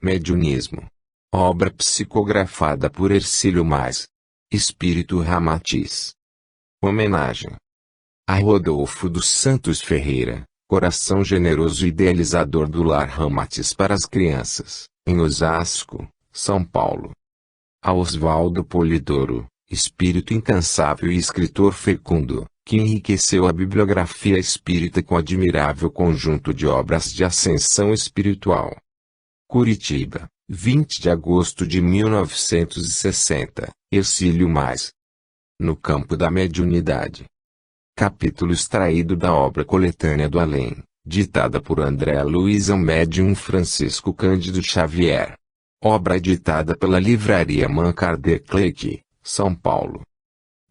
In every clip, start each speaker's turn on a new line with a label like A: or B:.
A: Mediunismo. Obra psicografada por Hercílio Mais. Espírito Ramatiz. Homenagem a Rodolfo dos Santos Ferreira, coração generoso e idealizador do Lar Ramatiz para as Crianças, em Osasco, São Paulo. A Oswaldo Polidoro, espírito incansável e escritor fecundo, que enriqueceu a bibliografia espírita com admirável conjunto de obras de ascensão espiritual. Curitiba, 20 de agosto de 1960, Hercílio Mais. No campo da mediunidade. Capítulo extraído da obra coletânea do Além, ditada por André Luiz ao médium Francisco Cândido Xavier. Obra editada pela Livraria Man Kardec, São Paulo.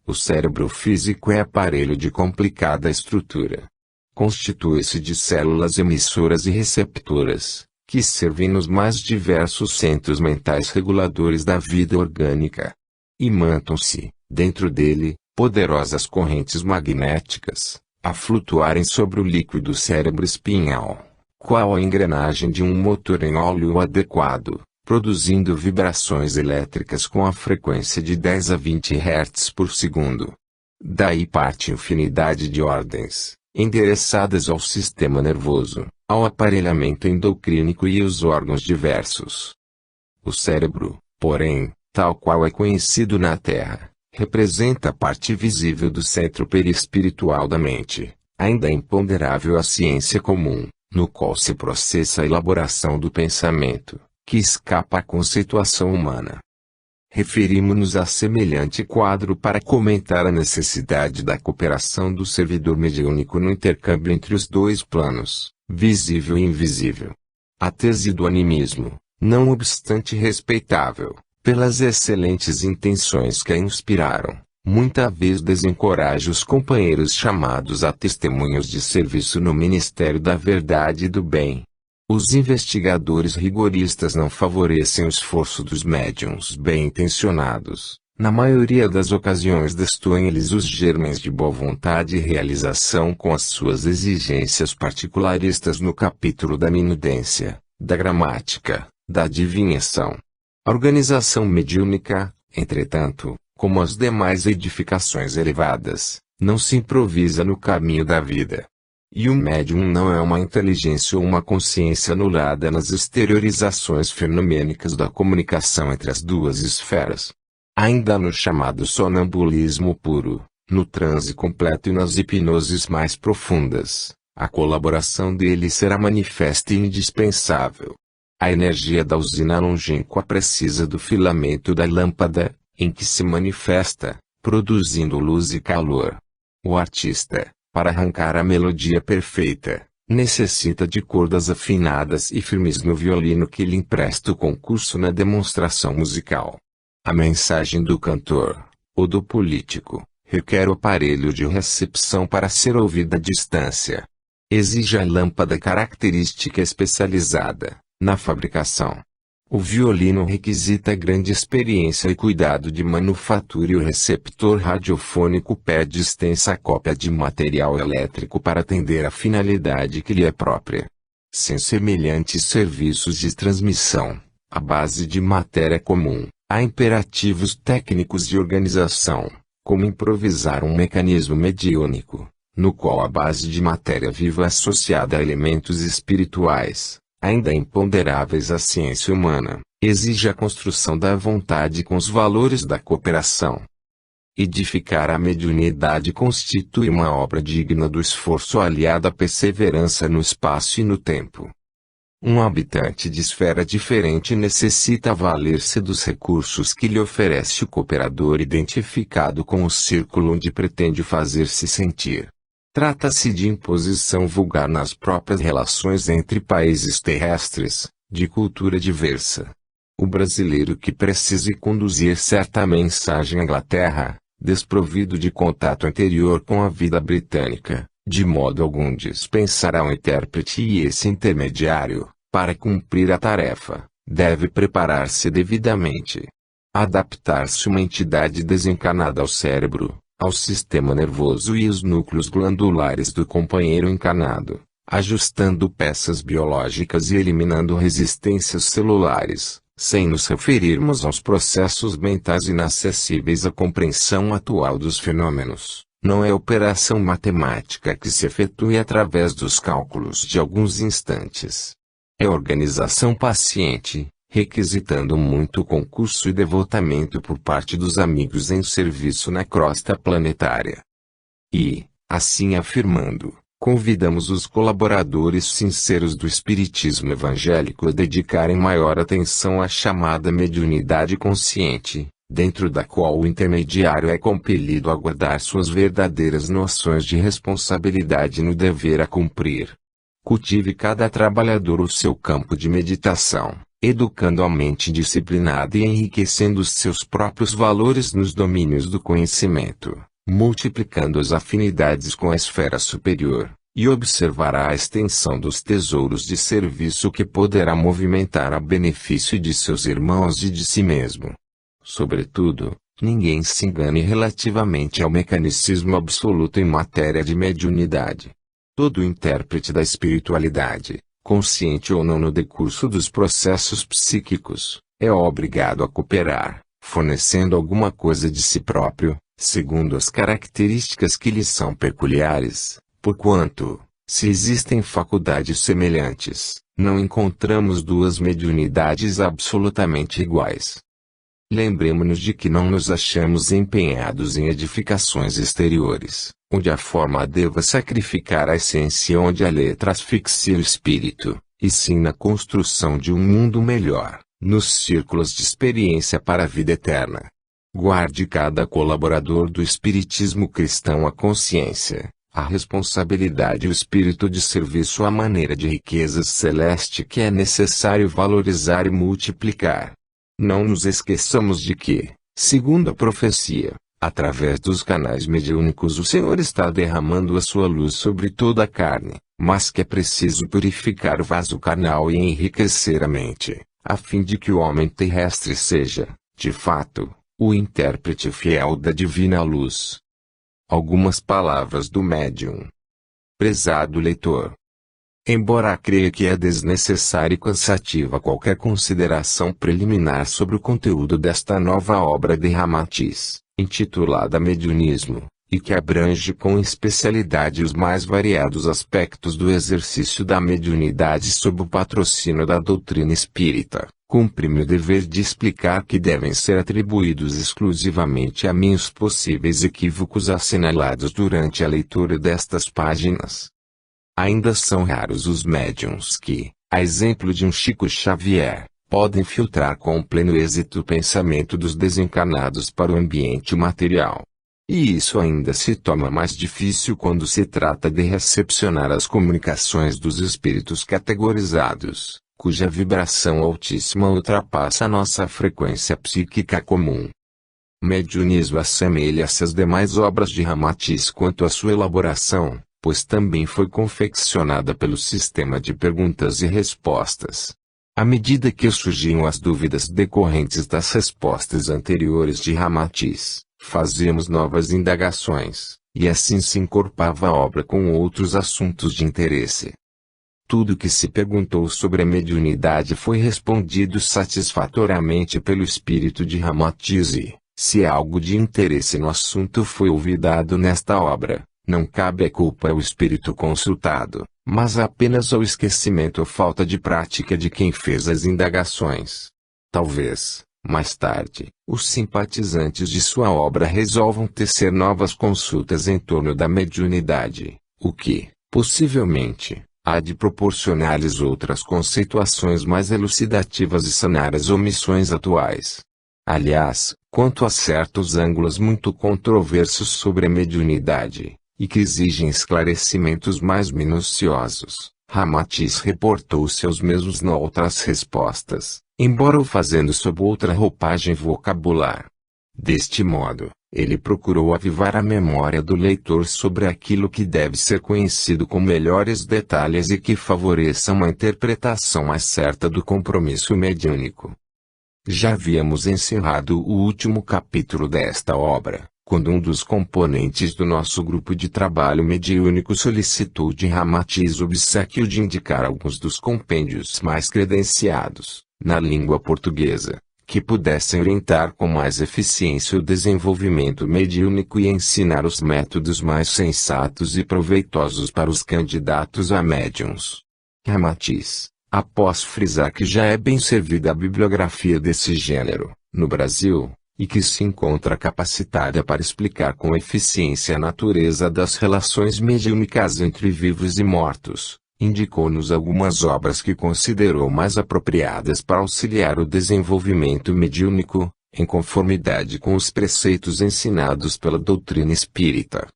A: O cérebro físico é aparelho de complicada estrutura. Constitui-se de células emissoras e receptoras, que servem nos mais diversos centros mentais reguladores da vida orgânica. Imantam-se, dentro dele, poderosas correntes magnéticas, a flutuarem sobre o líquido cérebro espinhal, qual a engrenagem de um motor em óleo adequado, produzindo vibrações elétricas com a frequência de 10 a 20 Hz por segundo. Daí parte infinidade de ordens, endereçadas ao sistema nervoso, ao aparelhamento endocrínico e aos órgãos diversos. O cérebro, porém, tal qual é conhecido na Terra, representa a parte visível do centro perispiritual da mente, ainda imponderável à ciência comum, no qual se processa a elaboração do pensamento, que escapa à conceituação humana. Referimos-nos a semelhante quadro para comentar a necessidade da cooperação do servidor mediúnico no intercâmbio entre os dois planos, visível e invisível. A tese do animismo, não obstante respeitável, pelas excelentes intenções que a inspiraram, muita vez desencoraja os companheiros chamados a testemunhos de serviço no Ministério da Verdade e do Bem. Os investigadores rigoristas não favorecem o esforço dos médiuns bem-intencionados, na maioria das ocasiões destoam-lhes os germens de boa vontade e realização com as suas exigências particularistas no capítulo da minudência, da gramática, da adivinhação. A organização mediúnica, entretanto, como as demais edificações elevadas, não se improvisa no caminho da vida. E o médium não é uma inteligência ou uma consciência anulada nas exteriorizações fenomênicas da comunicação entre as duas esferas. Ainda no chamado sonambulismo puro, no transe completo e nas hipnoses mais profundas, a colaboração dele será manifesta e indispensável. A energia da usina longínqua precisa do filamento da lâmpada, em que se manifesta, produzindo luz e calor. O artista, para arrancar a melodia perfeita, necessita de cordas afinadas e firmes no violino que lhe empresta o concurso na demonstração musical. A mensagem do cantor, ou do político, requer o aparelho de recepção para ser ouvida à distância. Exige a lâmpada característica especializada na fabricação. O violino requisita grande experiência e cuidado de manufatura e o receptor radiofônico pede extensa cópia de material elétrico para atender à finalidade que lhe é própria. Sem semelhantes serviços de transmissão, à base de matéria comum, há imperativos técnicos de organização, como improvisar um mecanismo mediúnico, no qual a base de matéria viva associada a elementos espirituais, ainda imponderáveis à ciência humana, exige a construção da vontade com os valores da cooperação. Edificar a mediunidade constitui uma obra digna do esforço aliado à perseverança no espaço e no tempo. Um habitante de esfera diferente necessita valer-se dos recursos que lhe oferece o cooperador identificado com o círculo onde pretende fazer-se sentir. Trata-se de imposição vulgar nas próprias relações entre países terrestres, de cultura diversa. O brasileiro que precise conduzir certa mensagem à Inglaterra, desprovido de contato anterior com a vida britânica, de modo algum dispensará um intérprete e esse intermediário, para cumprir a tarefa, deve preparar-se devidamente. Adaptar-se uma entidade desencarnada ao cérebro, ao sistema nervoso e os núcleos glandulares do companheiro encarnado, ajustando peças biológicas e eliminando resistências celulares, sem nos referirmos aos processos mentais inacessíveis à compreensão atual dos fenômenos. Não é operação matemática que se efetue através dos cálculos de alguns instantes. É organização paciente, requisitando muito concurso e devotamento por parte dos amigos em serviço na crosta planetária. E, assim afirmando, convidamos os colaboradores sinceros do Espiritismo evangélico a dedicarem maior atenção à chamada mediunidade consciente, dentro da qual o intermediário é compelido a guardar suas verdadeiras noções de responsabilidade no dever a cumprir. Cultive cada trabalhador o seu campo de meditação, educando a mente disciplinada e enriquecendo os seus próprios valores nos domínios do conhecimento, multiplicando as afinidades com a esfera superior, e observará a extensão dos tesouros de serviço que poderá movimentar a benefício de seus irmãos e de si mesmo. Sobretudo, ninguém se engane relativamente ao mecanicismo absoluto em matéria de mediunidade. Todo intérprete da espiritualidade, consciente ou não no decurso dos processos psíquicos, é obrigado a cooperar, fornecendo alguma coisa de si próprio, segundo as características que lhe são peculiares, porquanto, se existem faculdades semelhantes, não encontramos duas mediunidades absolutamente iguais. Lembremo-nos de que não nos achamos empenhados em edificações exteriores, onde a forma deva sacrificar a essência e onde a letra asfixia o espírito, e sim na construção de um mundo melhor, nos círculos de experiência para a vida eterna. Guarde cada colaborador do espiritismo cristão a consciência, a responsabilidade e o espírito de serviço à maneira de riquezas celeste que é necessário valorizar e multiplicar. Não nos esqueçamos de que, segundo a profecia, através dos canais mediúnicos o Senhor está derramando a sua luz sobre toda a carne, mas que é preciso purificar o vaso carnal e enriquecer a mente, a fim de que o homem terrestre seja, de fato, o intérprete fiel da divina luz. Algumas palavras do médium. Prezado leitor, embora creia que é desnecessária e cansativa qualquer consideração preliminar sobre o conteúdo desta nova obra de Ramatiz, intitulada Mediunismo, e que abrange com especialidade os mais variados aspectos do exercício da mediunidade sob o patrocínio da doutrina espírita, cumpre-me o dever de explicar que devem ser atribuídos exclusivamente a mim os possíveis equívocos assinalados durante a leitura destas páginas. Ainda são raros os médiuns que, a exemplo de um Chico Xavier, podem filtrar com pleno êxito o pensamento dos desencarnados para o ambiente material. E isso ainda se torna mais difícil quando se trata de recepcionar as comunicações dos espíritos categorizados, cuja vibração altíssima ultrapassa a nossa frequência psíquica comum. Mediunismo assemelha-se às demais obras de Ramatiz quanto à sua elaboração, pois também foi confeccionada pelo sistema de perguntas e respostas. À medida que surgiam as dúvidas decorrentes das respostas anteriores de Ramatiz, fazíamos novas indagações, e assim se encorpava a obra com outros assuntos de interesse. Tudo que se perguntou sobre a mediunidade foi respondido satisfatoriamente pelo espírito de Ramatiz e, se algo de interesse no assunto foi olvidado nesta obra, não cabe a culpa ao espírito consultado, mas apenas ao esquecimento ou falta de prática de quem fez as indagações. Talvez, mais tarde, os simpatizantes de sua obra resolvam tecer novas consultas em torno da mediunidade, o que, possivelmente, há de proporcionar-lhes outras conceituações mais elucidativas e sanar as omissões atuais. Aliás, quanto a certos ângulos muito controversos sobre a mediunidade, e que exigem esclarecimentos mais minuciosos, Ramatiz reportou seus mesmos noutras respostas, embora o fazendo sob outra roupagem vocabular. Deste modo, ele procurou avivar a memória do leitor sobre aquilo que deve ser conhecido com melhores detalhes e que favoreça uma interpretação mais certa do compromisso mediúnico. Já havíamos encerrado o último capítulo desta obra, quando um dos componentes do nosso grupo de trabalho mediúnico solicitou de Ramatiz o obséquio de indicar alguns dos compêndios mais credenciados, na língua portuguesa, que pudessem orientar com mais eficiência o desenvolvimento mediúnico e ensinar os métodos mais sensatos e proveitosos para os candidatos a médiuns. Ramatiz, após frisar que já é bem servida a bibliografia desse gênero, no Brasil, e que se encontra capacitada para explicar com eficiência a natureza das relações mediúnicas entre vivos e mortos, indicou-nos algumas obras que considerou mais apropriadas para auxiliar o desenvolvimento mediúnico, em conformidade com os preceitos ensinados pela doutrina espírita.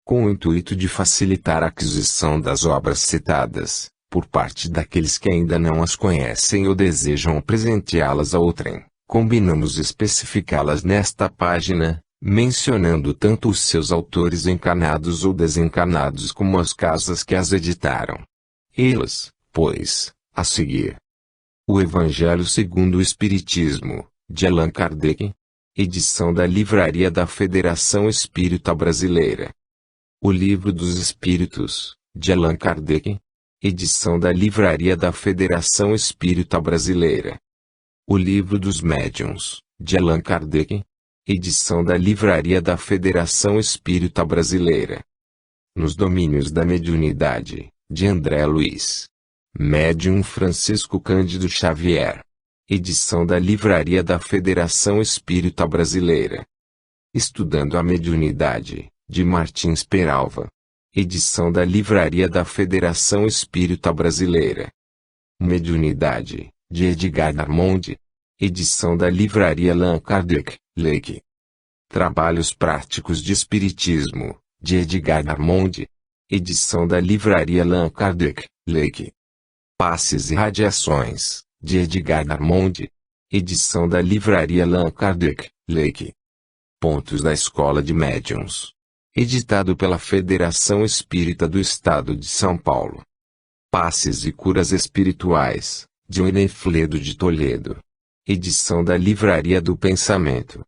A: Com o intuito de facilitar a aquisição das obras citadas, por parte daqueles que ainda não as conhecem ou desejam presenteá-las a outrem, combinamos especificá-las nesta página, mencionando tanto os seus autores encarnados ou desencarnados como as casas que as editaram. Elas, pois, a seguir. O Evangelho segundo o Espiritismo, de Allan Kardec. Edição da Livraria da Federação Espírita Brasileira. O Livro dos Espíritos, de Allan Kardec. Edição da Livraria da Federação Espírita Brasileira. O Livro dos Médiuns, de Allan Kardec. Edição da Livraria da Federação Espírita Brasileira. Nos Domínios da Mediunidade, de André Luiz. Médium Francisco Cândido Xavier. Edição da Livraria da Federação Espírita Brasileira. Estudando a Mediunidade, de Martins Peralva. Edição da Livraria da Federação Espírita Brasileira. Mediunidade, de Edgar Armond. Edição da Livraria Allan Kardec, Leque. Trabalhos Práticos de Espiritismo, de Edgar Armond. Edição da Livraria Allan Kardec, Leque. Passes e Radiações, de Edgar Armond. Edição da Livraria Allan Kardec, Leque. Pontos da Escola de Médiuns. Editado pela Federação Espírita do Estado de São Paulo. Passes e Curas Espirituais, de Winifredo de Toledo. Edição da Livraria do Pensamento.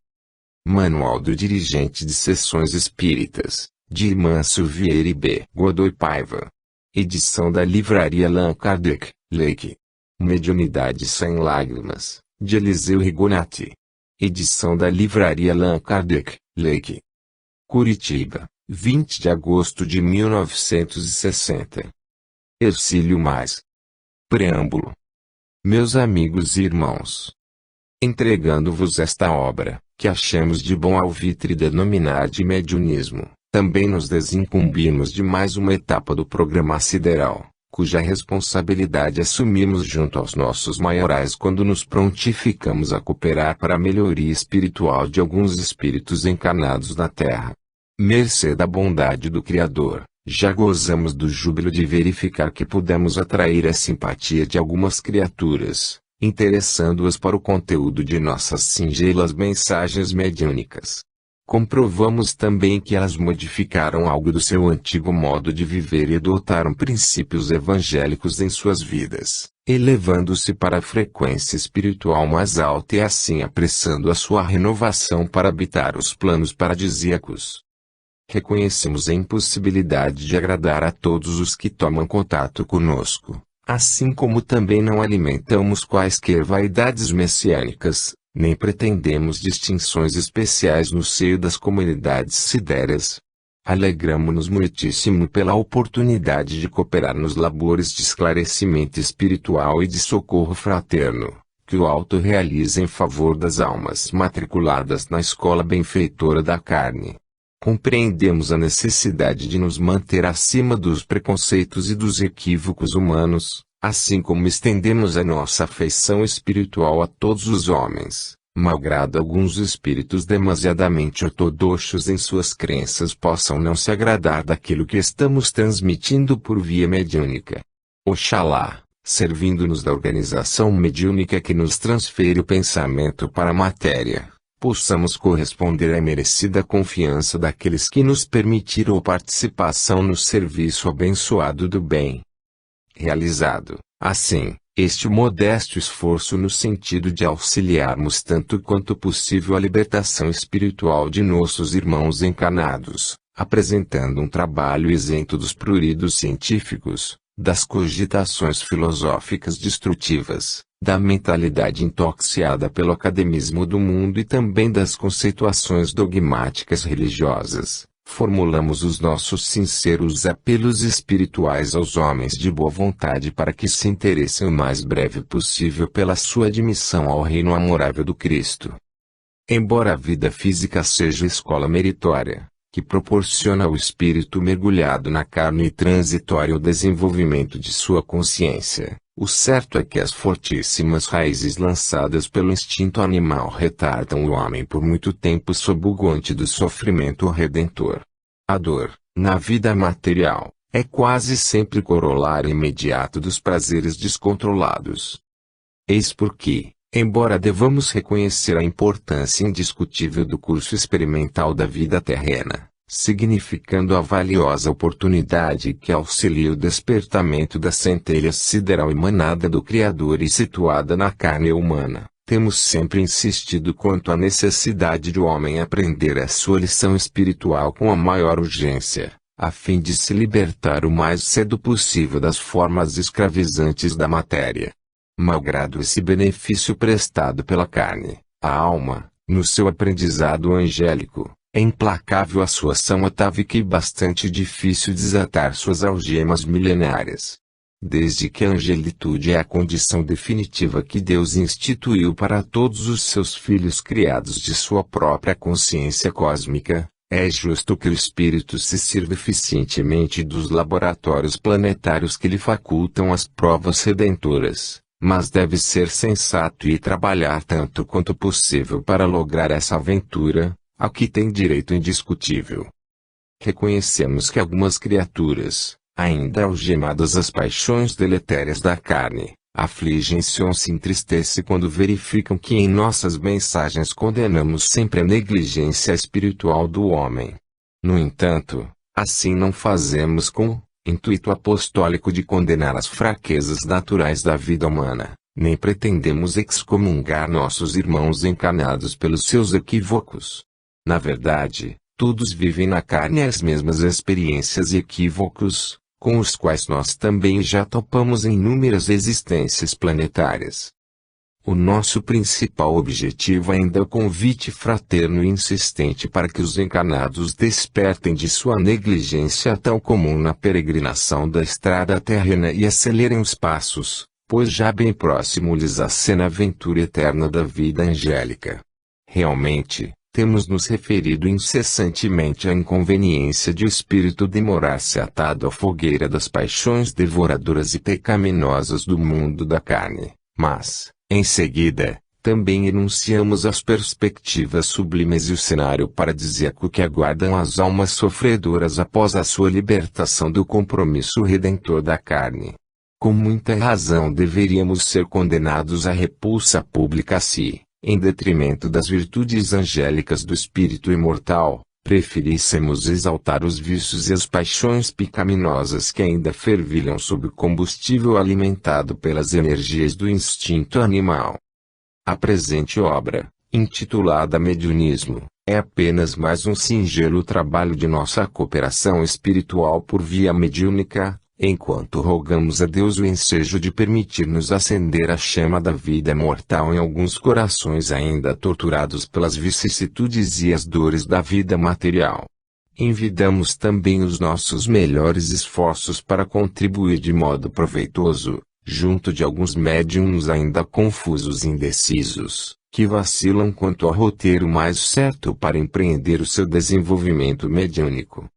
A: Manual do Dirigente de Sessões Espíritas, de Irmâncio Vieira e B. Godoy Paiva. Edição da Livraria Allan Kardec, Leque. Mediunidade Sem Lágrimas, de Eliseu Rigonati. Edição da Livraria Allan Kardec, Leque. Curitiba, 20 de agosto de 1960. Ercílio Mais. Preâmbulo. Meus amigos e irmãos, entregando-vos esta obra, que achamos de bom alvitre denominar de mediunismo, também nos desincumbimos de mais uma etapa do programa sideral, cuja responsabilidade assumimos junto aos nossos maiorais quando nos prontificamos a cooperar para a melhoria espiritual de alguns espíritos encarnados na Terra. Mercê da bondade do Criador, já gozamos do júbilo de verificar que pudemos atrair a simpatia de algumas criaturas, interessando-as para o conteúdo de nossas singelas mensagens mediúnicas. Comprovamos também que elas modificaram algo do seu antigo modo de viver e adotaram princípios evangélicos em suas vidas, elevando-se para a frequência espiritual mais alta e assim apressando a sua renovação para habitar os planos paradisíacos. Reconhecemos a impossibilidade de agradar a todos os que tomam contato conosco, assim como também não alimentamos quaisquer vaidades messiânicas, nem pretendemos distinções especiais no seio das comunidades sidéreas. Alegramo-nos muitíssimo pela oportunidade de cooperar nos labores de esclarecimento espiritual e de socorro fraterno, que o alto realiza em favor das almas matriculadas na escola benfeitora da carne. Compreendemos a necessidade de nos manter acima dos preconceitos e dos equívocos humanos, assim como estendemos a nossa afeição espiritual a todos os homens, malgrado alguns espíritos demasiadamente ortodoxos em suas crenças possam não se agradar daquilo que estamos transmitindo por via mediúnica. Oxalá, servindo-nos da organização mediúnica que nos transfere o pensamento para a matéria, possamos corresponder à merecida confiança daqueles que nos permitiram participação no serviço abençoado do bem. Realizado, assim, Este modesto esforço no sentido de auxiliarmos tanto quanto possível a libertação espiritual de nossos irmãos encarnados, apresentando um trabalho isento dos pruridos científicos, das cogitações filosóficas destrutivas, da mentalidade intoxicada pelo academismo do mundo e também das conceituações dogmáticas religiosas. Formulamos os nossos sinceros apelos espirituais aos homens de boa vontade para que se interessem o mais breve possível pela sua admissão ao reino amorável do Cristo. Embora a vida física seja escola meritória, que proporciona ao espírito mergulhado na carne e transitório o desenvolvimento de sua consciência, o certo é que as fortíssimas raízes lançadas pelo instinto animal retardam o homem por muito tempo sob o guante do sofrimento redentor. A dor, na vida material, é quase sempre corolário imediato dos prazeres descontrolados. Eis porque, embora devamos reconhecer a importância indiscutível do curso experimental da vida terrena, significando a valiosa oportunidade que auxilia o despertamento da centelha sideral emanada do Criador e situada na carne humana, temos sempre insistido quanto à necessidade do homem aprender a sua lição espiritual com a maior urgência, a fim de se libertar o mais cedo possível das formas escravizantes da matéria. Malgrado esse benefício prestado pela carne, a alma, no seu aprendizado angélico, é implacável a sua ação atávica e bastante difícil desatar suas algemas milenárias. Desde que a angelitude é a condição definitiva que Deus instituiu para todos os seus filhos criados de sua própria consciência cósmica, é justo que o espírito se sirva eficientemente dos laboratórios planetários que lhe facultam as provas redentoras, mas deve ser sensato e trabalhar tanto quanto possível para lograr essa aventura, a que tem direito indiscutível. Reconhecemos que algumas criaturas, ainda algemadas às paixões deletérias da carne, afligem-se ou se entristecem quando verificam que em nossas mensagens condenamos sempre a negligência espiritual do homem. No entanto, assim não fazemos com intuito apostólico de condenar as fraquezas naturais da vida humana, nem pretendemos excomungar nossos irmãos encarnados pelos seus equívocos. Na verdade, todos vivem na carne as mesmas experiências e equívocos, com os quais nós também já topamos em inúmeras existências planetárias. O nosso principal objetivo ainda é o convite fraterno e insistente para que os encarnados despertem de sua negligência tão comum na peregrinação da estrada terrena e acelerem os passos, pois já bem próximo lhes acena a aventura eterna da vida angélica. Realmente, temos nos referido incessantemente à inconveniência de o espírito demorar-se atado à fogueira das paixões devoradoras e pecaminosas do mundo da carne, mas, em seguida, também enunciamos as perspectivas sublimes e o cenário paradisíaco que aguardam as almas sofredoras após a sua libertação do compromisso redentor da carne. Com muita razão deveríamos ser condenados à repulsa pública se, em detrimento das virtudes angélicas do espírito imortal, preferíssemos exaltar os vícios e as paixões pecaminosas que ainda fervilham sob o combustível alimentado pelas energias do instinto animal. A presente obra, intitulada Mediunismo, é apenas mais um singelo trabalho de nossa cooperação espiritual por via mediúnica, enquanto rogamos a Deus o ensejo de permitir-nos acender a chama da vida mortal em alguns corações ainda torturados pelas vicissitudes e as dores da vida material. Envidamos também os nossos melhores esforços para contribuir de modo proveitoso, junto de alguns médiuns ainda confusos e indecisos, que vacilam quanto ao roteiro mais certo para empreender o seu desenvolvimento mediúnico.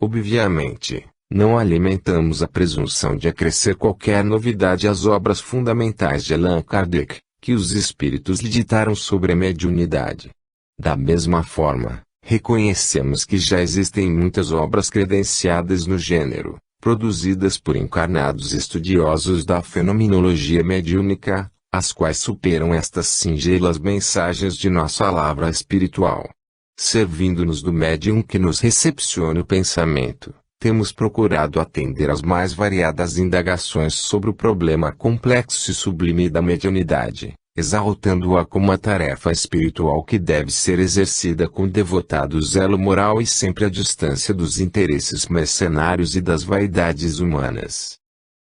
A: Obviamente, não alimentamos a presunção de acrescer qualquer novidade às obras fundamentais de Allan Kardec, que os espíritos lhe ditaram sobre a mediunidade. Da mesma forma, reconhecemos que já existem muitas obras credenciadas no gênero, produzidas por encarnados estudiosos da fenomenologia mediúnica, as quais superam estas singelas mensagens de nossa lavra espiritual. Servindo-nos do médium que nos recepciona o pensamento, temos procurado atender às mais variadas indagações sobre o problema complexo e sublime da mediunidade, exaltando-a como uma tarefa espiritual que deve ser exercida com devotado zelo moral e sempre à distância dos interesses mercenários e das vaidades humanas.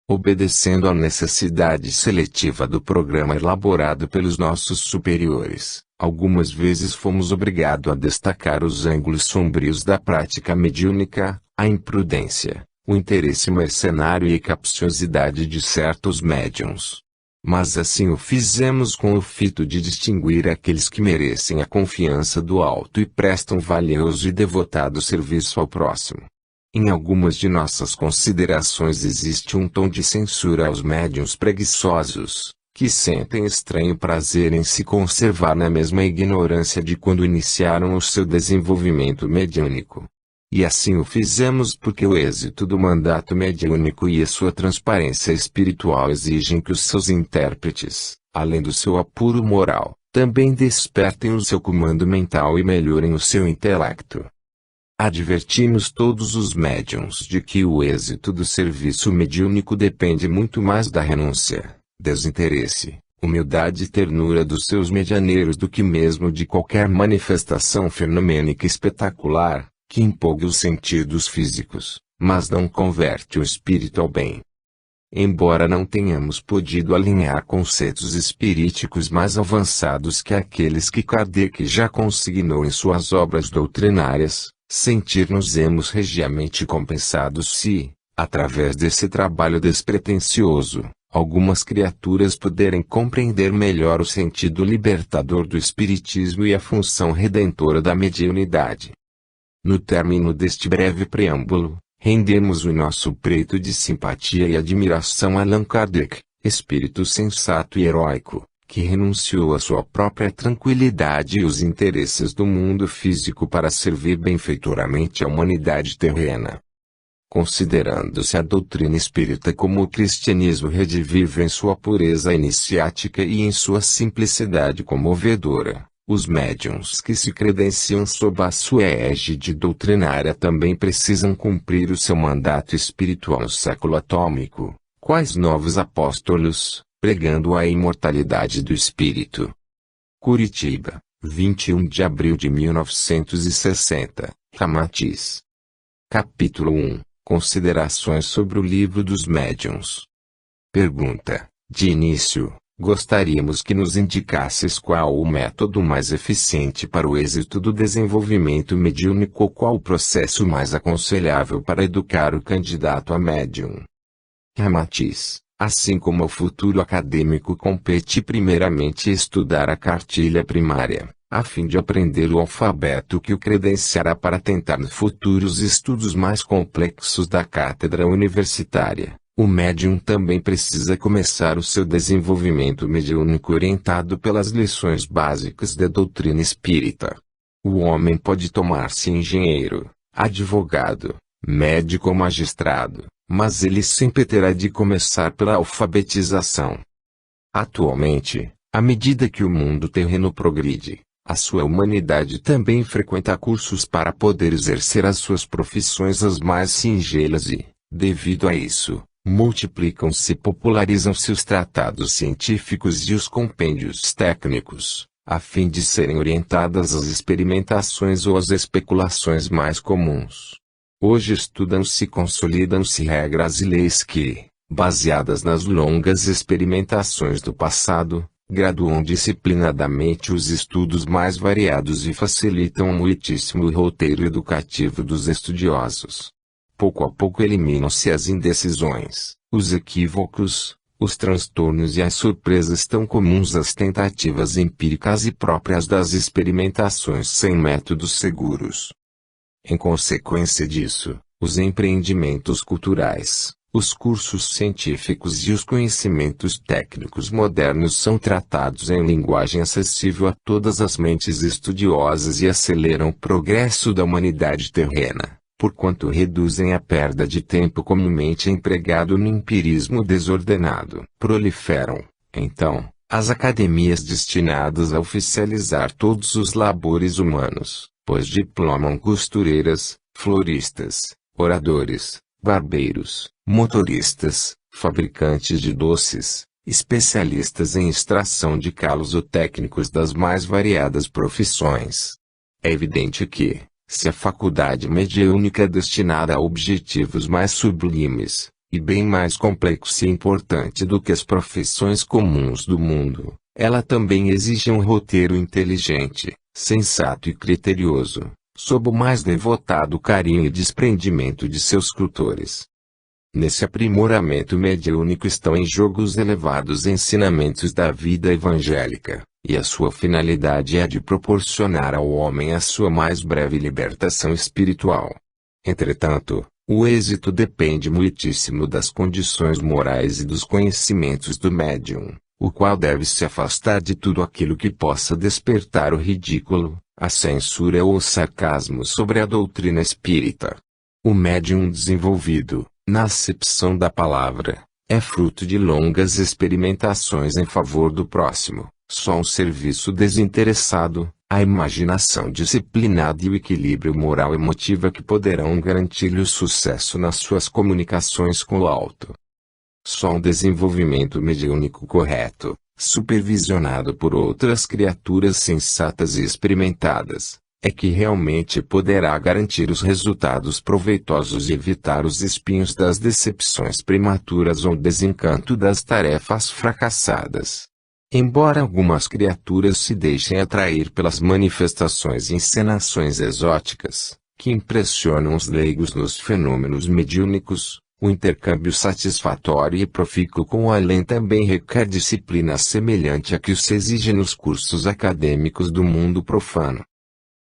A: Obedecendo à necessidade seletiva do programa elaborado pelos nossos superiores, algumas vezes fomos obrigados a destacar os ângulos sombrios da prática mediúnica, a imprudência, o interesse mercenário e capciosidade de certos médiuns. Mas assim o fizemos com o fito de distinguir aqueles que merecem a confiança do alto e prestam valioso e devotado serviço ao próximo. Em algumas de nossas considerações existe um tom de censura aos médiuns preguiçosos, que sentem estranho prazer em se conservar na mesma ignorância de quando iniciaram o seu desenvolvimento mediúnico. E assim o fizemos porque o êxito do mandato mediúnico e a sua transparência espiritual exigem que os seus intérpretes, além do seu apuro moral, também despertem o seu comando mental e melhorem o seu intelecto. Advertimos todos os médiuns de que o êxito do serviço mediúnico depende muito mais da renúncia, desinteresse, humildade e ternura dos seus medianeiros do que mesmo de qualquer manifestação fenomênica espetacular, que empolgue os sentidos físicos, mas não converte o espírito ao bem. Embora não tenhamos podido alinhar conceitos espiríticos mais avançados que aqueles que Kardec já consignou em suas obras doutrinárias, sentir-nos-emos regiamente compensados se, através desse trabalho despretensioso, algumas criaturas puderem compreender melhor o sentido libertador do espiritismo e a função redentora da mediunidade. No término deste breve preâmbulo, rendemos o nosso preito de simpatia e admiração a Allan Kardec, espírito sensato e heróico, que renunciou à sua própria tranquilidade e os interesses do mundo físico para servir benfeitoramente a humanidade terrena. Considerando-se a doutrina espírita como o cristianismo redivivo em sua pureza iniciática e em sua simplicidade comovedora, os médiuns que se credenciam sob a sua égide doutrinária também precisam cumprir o seu mandato espiritual no século atômico, quais novos apóstolos, pregando a imortalidade do espírito. Curitiba, 21 de abril de 1960, Ramatiz. Capítulo 1. Considerações sobre o Livro dos Médiuns. Pergunta. De início, gostaríamos que nos indicasses qual o método mais eficiente para o êxito do desenvolvimento mediúnico ou qual o processo mais aconselhável para educar o candidato a médium. Ramatiz. Assim como o futuro acadêmico compete primeiramente estudar a cartilha primária, a fim de aprender o alfabeto que o credenciará para tentar futuros estudos mais complexos da cátedra universitária, o médium também precisa começar o seu desenvolvimento mediúnico orientado pelas lições básicas da doutrina espírita. O homem pode tornar-se engenheiro, advogado, médico ou magistrado, mas ele sempre terá de começar pela alfabetização. Atualmente, à medida que o mundo terreno progride, a sua humanidade também frequenta cursos para poder exercer as suas profissões as mais singelas e, devido a isso, multiplicam-se e popularizam-se os tratados científicos e os compêndios técnicos, a fim de serem orientadas às experimentações ou às especulações mais comuns. Hoje estudam-se e consolidam-se regras e leis que, baseadas nas longas experimentações do passado, graduam disciplinadamente os estudos mais variados e facilitam muitíssimo o roteiro educativo dos estudiosos. Pouco a pouco eliminam-se as indecisões, os equívocos, os transtornos e as surpresas tão comuns às tentativas empíricas e próprias das experimentações sem métodos seguros. Em consequência disso, os empreendimentos culturais, os cursos científicos e os conhecimentos técnicos modernos são tratados em linguagem acessível a todas as mentes estudiosas e aceleram o progresso da humanidade terrena, porquanto reduzem a perda de tempo comumente empregado no empirismo desordenado. Proliferam, então, as academias destinadas a oficializar todos os labores humanos, pois diplomam costureiras, floristas, oradores, barbeiros, motoristas, fabricantes de doces, especialistas em extração de calos ou técnicos das mais variadas profissões. É evidente que, se a faculdade mediúnica é destinada a objetivos mais sublimes, e bem mais complexo e importante do que as profissões comuns do mundo, ela também exige um roteiro inteligente, sensato e criterioso, sob o mais devotado carinho e desprendimento de seus tutores. Nesse aprimoramento mediúnico estão em jogo os elevados ensinamentos da vida evangélica, e a sua finalidade é de proporcionar ao homem a sua mais breve libertação espiritual. Entretanto, o êxito depende muitíssimo das condições morais e dos conhecimentos do médium, o qual deve se afastar de tudo aquilo que possa despertar o ridículo, a censura ou o sarcasmo sobre a doutrina espírita. O médium desenvolvido, na acepção da palavra, é fruto de longas experimentações em favor do próximo. Só um serviço desinteressado, a imaginação disciplinada e o equilíbrio moral emotiva que poderão garantir-lhe o sucesso nas suas comunicações com o alto. Só um desenvolvimento mediúnico correto, supervisionado por outras criaturas sensatas e experimentadas, é que realmente poderá garantir os resultados proveitosos e evitar os espinhos das decepções prematuras ou desencanto das tarefas fracassadas. Embora algumas criaturas se deixem atrair pelas manifestações e encenações exóticas, que impressionam os leigos nos fenômenos mediúnicos, o intercâmbio satisfatório e profícuo com o além também requer disciplina semelhante à que se exige nos cursos acadêmicos do mundo profano.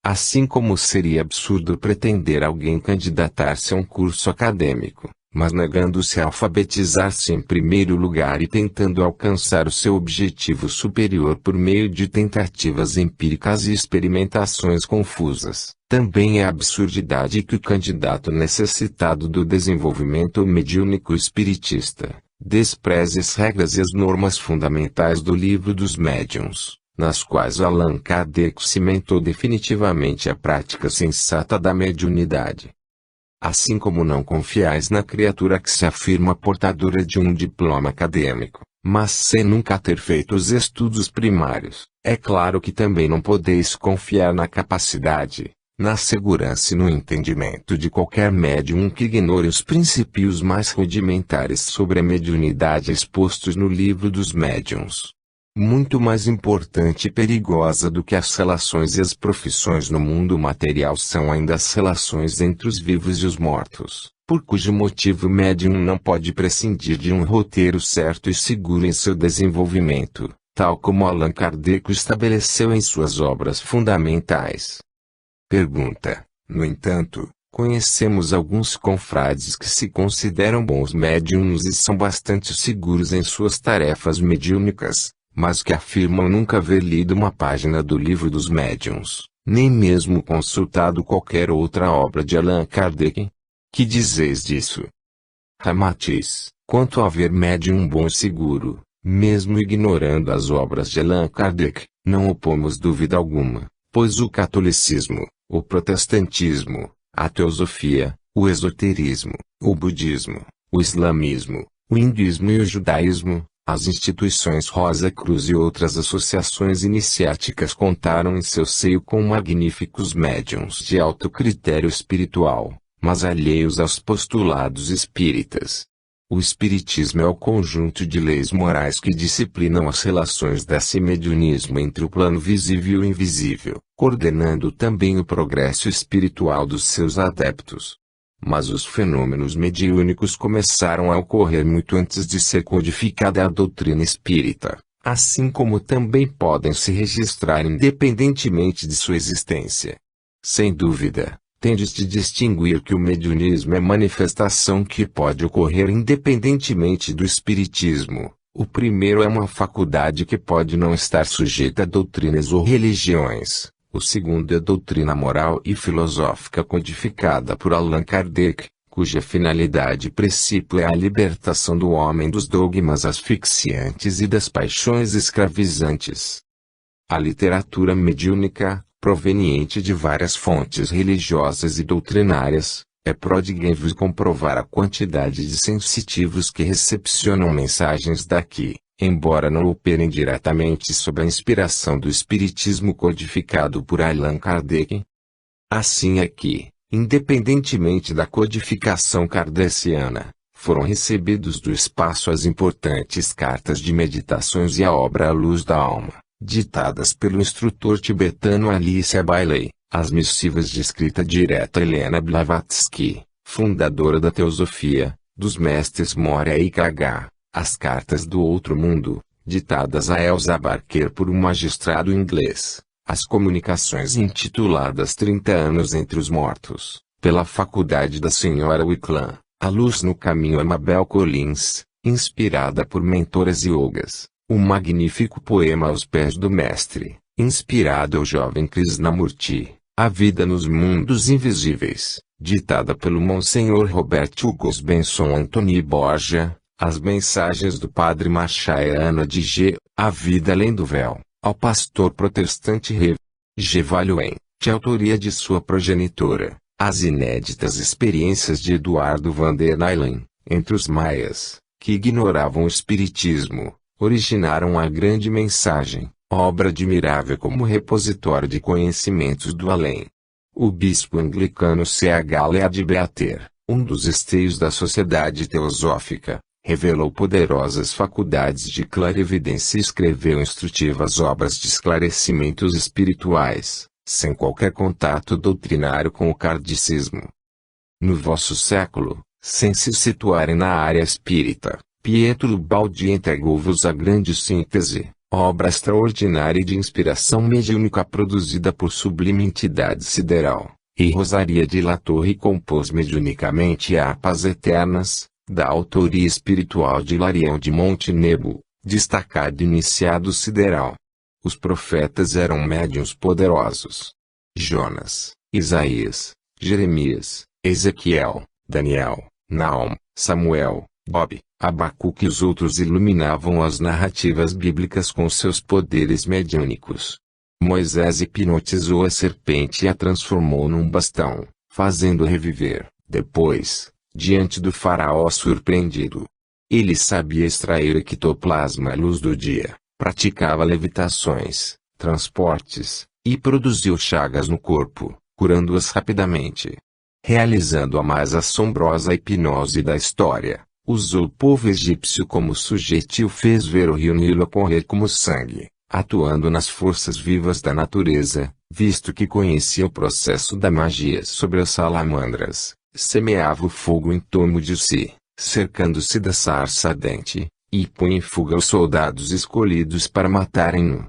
A: Assim como seria absurdo pretender alguém candidatar-se a um curso acadêmico, mas negando-se a alfabetizar-se em primeiro lugar e tentando alcançar o seu objetivo superior por meio de tentativas empíricas e experimentações confusas, também é absurdidade que o candidato necessitado do desenvolvimento mediúnico espiritista despreze as regras e as normas fundamentais do Livro dos Médiuns, nas quais Allan Kardec cimentou definitivamente a prática sensata da mediunidade. Assim como não confiais na criatura que se afirma portadora de um diploma acadêmico, mas sem nunca ter feito os estudos primários, é claro que também não podeis confiar na capacidade, na segurança e no entendimento de qualquer médium que ignore os princípios mais rudimentares sobre a mediunidade expostos no Livro dos Médiuns. Muito mais importante e perigosa do que as relações e as profissões no mundo material são ainda as relações entre os vivos e os mortos, por cujo motivo o médium não pode prescindir de um roteiro certo e seguro em seu desenvolvimento, tal como Allan Kardec estabeleceu em suas obras fundamentais. Pergunta: no entanto, conhecemos alguns confrades que se consideram bons médiums e são bastante seguros em suas tarefas mediúnicas, mas que afirmam nunca haver lido uma página do Livro dos Médiuns, nem mesmo consultado qualquer outra obra de Allan Kardec. Que dizeis disso? Ramatiz: quanto a haver médium bom e seguro, mesmo ignorando as obras de Allan Kardec, não opomos dúvida alguma, pois o catolicismo, o protestantismo, a teosofia, o esoterismo, o budismo, o islamismo, o hinduísmo e o judaísmo, as instituições Rosa Cruz e outras associações iniciáticas contaram em seu seio com magníficos médiuns de alto critério espiritual, mas alheios aos postulados espíritas. O espiritismo é o conjunto de leis morais que disciplinam as relações desse mediunismo entre o plano visível e o invisível, coordenando também o progresso espiritual dos seus adeptos. Mas os fenômenos mediúnicos começaram a ocorrer muito antes de ser codificada a doutrina espírita, assim como também podem se registrar independentemente de sua existência. Sem dúvida, tendes de distinguir que o mediunismo é manifestação que pode ocorrer independentemente do espiritismo. O primeiro é uma faculdade que pode não estar sujeita a doutrinas ou religiões. O segundo é a doutrina moral e filosófica codificada por Allan Kardec, cuja finalidade e princípio é a libertação do homem dos dogmas asfixiantes e das paixões escravizantes. A literatura mediúnica, proveniente de várias fontes religiosas e doutrinárias, É prodígio comprovar a quantidade de sensitivos que recepcionam mensagens daqui, embora não operem diretamente sob a inspiração do espiritismo codificado por Allan Kardec. Assim é que, independentemente da codificação kardeciana, foram recebidos do espaço as importantes cartas de meditações e a obra A Luz da Alma, ditadas pelo instrutor tibetano Alice Bailey, as missivas de escrita direta Helena Blavatsky, fundadora da Teosofia, dos mestres Moria e Kaga, as cartas do Outro Mundo, ditadas a Elsa Barker por um magistrado inglês, as comunicações intituladas 30 anos entre os mortos, pela faculdade da Sra. Wicklam, A Luz no Caminho Amabel Collins, inspirada por mentoras yogas, o magnífico poema Aos Pés do Mestre, inspirado ao jovem Krishnamurti, A Vida nos Mundos Invisíveis, ditada pelo Monsenhor Roberto Hugo Benson Anthony Borja, as mensagens do Padre Machaerana de G. A Vida Além do Véu, ao pastor protestante Rev. G. Valuen, de autoria de sua progenitora, as inéditas experiências de Eduardo van der Nuylen, entre os maias, que ignoravam o espiritismo, originaram a grande mensagem, obra admirável como repositório de conhecimentos do além. O bispo anglicano C.H. Leadbeater, um dos esteios da Sociedade Teosófica, revelou poderosas faculdades de clarividência e escreveu instrutivas obras de esclarecimentos espirituais, sem qualquer contato doutrinário com o kardecismo. No vosso século, sem se situarem na área espírita, Pietro Baldi entregou-vos a grande síntese, obra extraordinária de inspiração mediúnica produzida por sublime entidade sideral, e Rosaria de La Torre compôs mediunicamente Harpas Eternas, da autoria espiritual de Hilarião de Montenegro, destacado iniciado sideral. Os profetas eram médiuns poderosos. Jonas, Isaías, Jeremias, Ezequiel, Daniel, Naum, Samuel, Bob, Abacuque e os outros iluminavam as narrativas bíblicas com seus poderes mediúnicos. Moisés hipnotizou a serpente e a transformou num bastão, fazendo reviver, depois, diante do faraó surpreendido. Ele sabia extrair ectoplasma à luz do dia, praticava levitações, transportes, e produziu chagas no corpo, curando-as rapidamente. Realizando a mais assombrosa hipnose da história, usou o povo egípcio como sujeito e o fez ver o rio Nilo correr como sangue, atuando nas forças vivas da natureza, visto que conhecia o processo da magia sobre as salamandras, semeava o fogo em torno de si, cercando-se da sarça ardente, e punha em fuga os soldados escolhidos para matarem-no.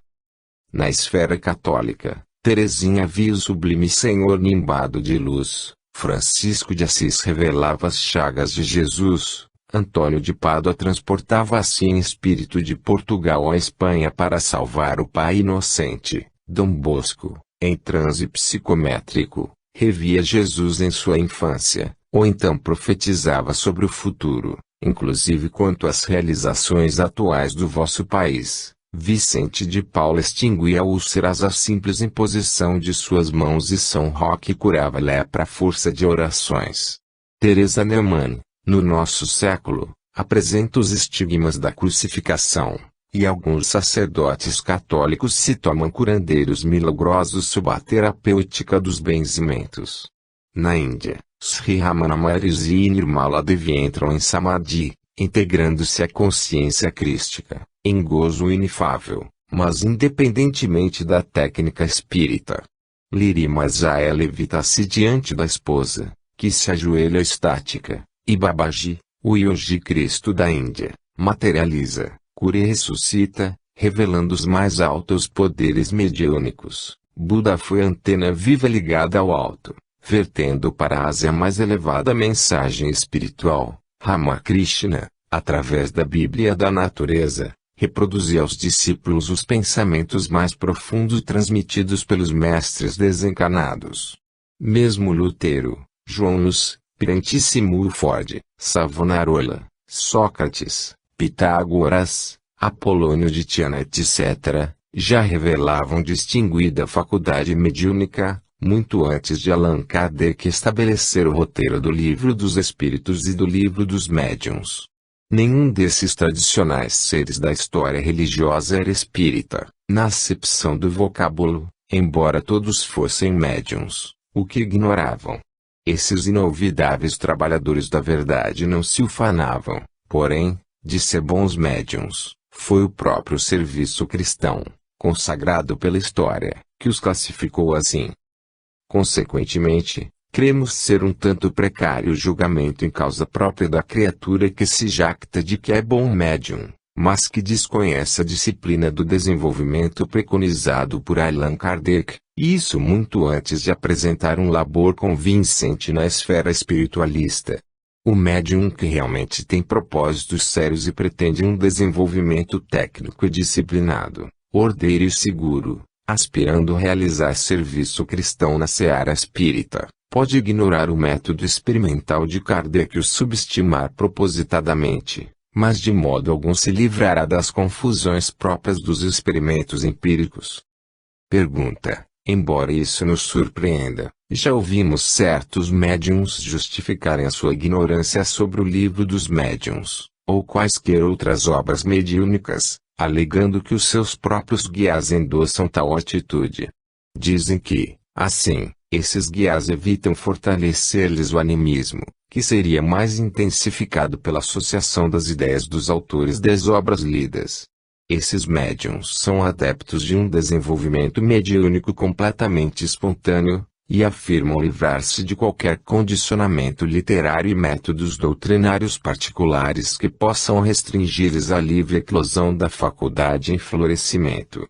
A: Na esfera católica, Teresinha via o sublime Senhor nimbado de luz, Francisco de Assis revelava as chagas de Jesus, Antônio de Pádua transportava assim em espírito de Portugal à Espanha para salvar o Pai Inocente, Dom Bosco, em transe psicométrico, revia Jesus em sua infância, ou então profetizava sobre o futuro, inclusive quanto às realizações atuais do vosso país. Vicente de Paula extinguia úlceras à simples imposição de suas mãos e São Roque curava lepra à força de orações. Teresa Neumann, no nosso século, apresenta os estigmas da crucificação, e alguns sacerdotes católicos se tomam curandeiros milagrosos sob a terapêutica dos benzimentos. Na Índia, Sri Ramana Maharshi e Nirmala Devi entram em Samadhi, integrando-se à consciência crística, em gozo inefável, mas independentemente da técnica espírita. Lirima Jaya levita-se diante da esposa, que se ajoelha estática, e Babaji, o Yogi Cristo da Índia, materializa, cura e ressuscita, revelando os mais altos poderes mediúnicos. Buda foi a antena viva ligada ao alto, vertendo para a Ásia mais elevada mensagem espiritual. Ramakrishna, através da Bíblia da Natureza, reproduzia aos discípulos os pensamentos mais profundos transmitidos pelos mestres desencarnados. Mesmo Lutero, João Hus, Pirantíssimo Ford, Savonarola, Sócrates, Pitágoras, Apolônio de Tiana etc., já revelavam distinguida faculdade mediúnica, muito antes de Allan Kardec estabelecer o roteiro do Livro dos Espíritos e do Livro dos Médiuns. Nenhum desses tradicionais seres da história religiosa era espírita, na acepção do vocábulo, embora todos fossem médiuns, o que ignoravam. Esses inolvidáveis trabalhadores da verdade não se ufanavam, porém, de ser bons médiuns. Foi o próprio serviço cristão, consagrado pela história, que os classificou assim. Consequentemente, cremos ser um tanto precário o julgamento em causa própria da criatura que se jacta de que é bom médium, mas que desconhece a disciplina do desenvolvimento preconizado por Allan Kardec, e isso muito antes de apresentar um labor convincente na esfera espiritualista. O médium que realmente tem propósitos sérios e pretende um desenvolvimento técnico e disciplinado, ordeiro e seguro, aspirando a realizar serviço cristão na seara espírita, pode ignorar o método experimental de Kardec e o subestimar propositadamente, mas de modo algum se livrará das confusões próprias dos experimentos empíricos. Pergunta: embora isso nos surpreenda, já ouvimos certos médiuns justificarem a sua ignorância sobre o Livro dos Médiuns, ou quaisquer outras obras mediúnicas, alegando que os seus próprios guias endossam tal atitude. Dizem que, assim, esses guias evitam fortalecer-lhes o animismo, que seria mais intensificado pela associação das ideias dos autores das obras lidas. Esses médiuns são adeptos de um desenvolvimento mediúnico completamente espontâneo, e afirmam livrar-se de qualquer condicionamento literário e métodos doutrinários particulares que possam restringir-lhes a livre eclosão da faculdade em florescimento.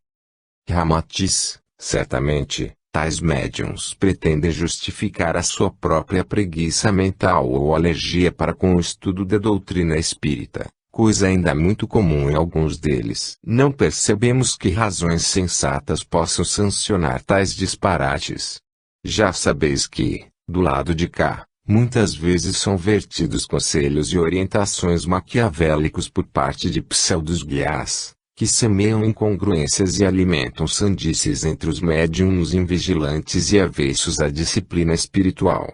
A: Ramatiz: certamente, tais médiuns pretendem justificar a sua própria preguiça mental ou alergia para com o estudo da doutrina espírita, coisa ainda muito comum em alguns deles. Não percebemos que razões sensatas possam sancionar tais disparates. Já sabeis que, do lado de cá, muitas vezes são vertidos conselhos e orientações maquiavélicos por parte de pseudos-guias, que semeiam incongruências e alimentam sandices entre os médiuns invigilantes e avessos à disciplina espiritual.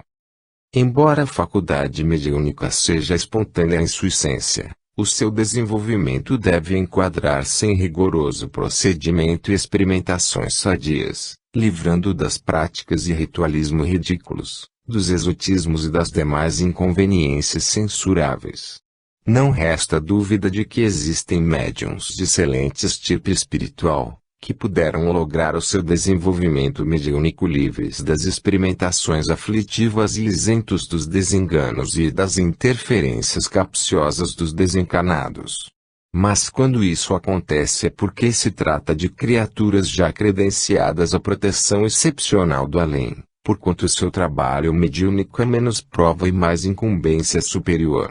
A: Embora a faculdade mediúnica seja espontânea em sua essência, o seu desenvolvimento deve enquadrar-se em rigoroso procedimento e experimentações sadias, livrando das práticas e ritualismo ridículos, dos exotismos e das demais inconveniências censuráveis. Não resta dúvida de que existem médiuns de excelente estirpe espiritual, que puderam lograr o seu desenvolvimento mediúnico livres das experimentações aflitivas e isentos dos desenganos e das interferências capciosas dos desencarnados. Mas quando isso acontece é porque se trata de criaturas já credenciadas à proteção excepcional do além, porquanto seu trabalho mediúnico é menos prova e mais incumbência superior.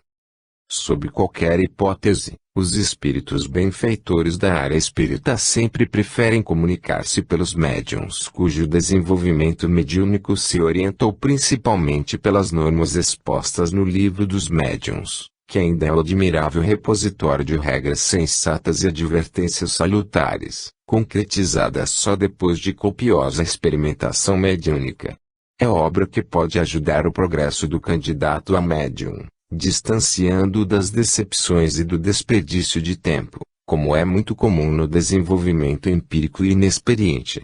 A: Sob qualquer hipótese, os espíritos benfeitores da área espírita sempre preferem comunicar-se pelos médiuns cujo desenvolvimento mediúnico se orientou principalmente pelas normas expostas no Livro dos Médiuns, que ainda é o admirável repositório de regras sensatas e advertências salutares, concretizadas só depois de copiosa experimentação mediúnica. É obra que pode ajudar o progresso do candidato a médium, distanciando-o das decepções e do desperdício de tempo, como é muito comum no desenvolvimento empírico e inexperiente.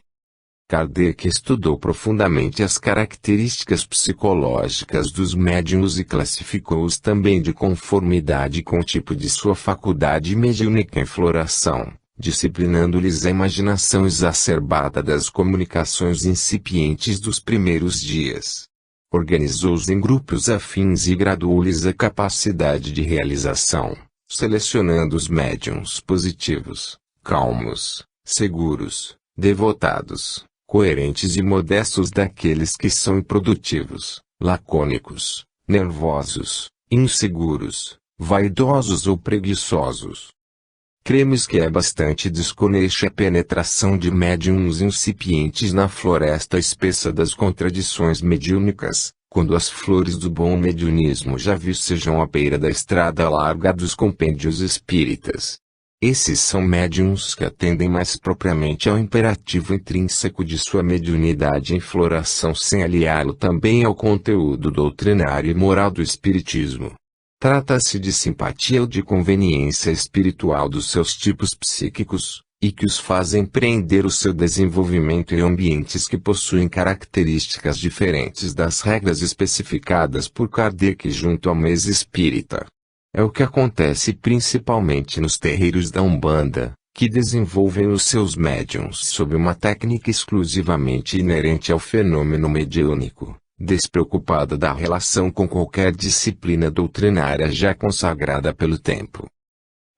A: Kardec estudou profundamente as características psicológicas dos médiuns e classificou-os também de conformidade com o tipo de sua faculdade mediúnica em floração, disciplinando-lhes a imaginação exacerbada das comunicações incipientes dos primeiros dias. Organizou-os em grupos afins e graduou-lhes a capacidade de realização, selecionando os médiuns positivos, calmos, seguros, devotados, coerentes e modestos daqueles que são improdutivos, lacônicos, nervosos, inseguros, vaidosos ou preguiçosos. Cremos que é bastante desconexa a penetração de médiuns incipientes na floresta espessa das contradições mediúnicas, quando as flores do bom mediunismo já vicejam à beira da estrada larga dos compêndios espíritas. Esses são médiuns que atendem mais propriamente ao imperativo intrínseco de sua mediunidade em floração sem aliá-lo também ao conteúdo doutrinário e moral do espiritismo. Trata-se de simpatia ou de conveniência espiritual dos seus tipos psíquicos, e que os fazem empreender o seu desenvolvimento em ambientes que possuem características diferentes das regras especificadas por Kardec junto à mesa espírita. É o que acontece principalmente nos terreiros da Umbanda, que desenvolvem os seus médiuns sob uma técnica exclusivamente inerente ao fenômeno mediúnico, despreocupada da relação com qualquer disciplina doutrinária já consagrada pelo tempo.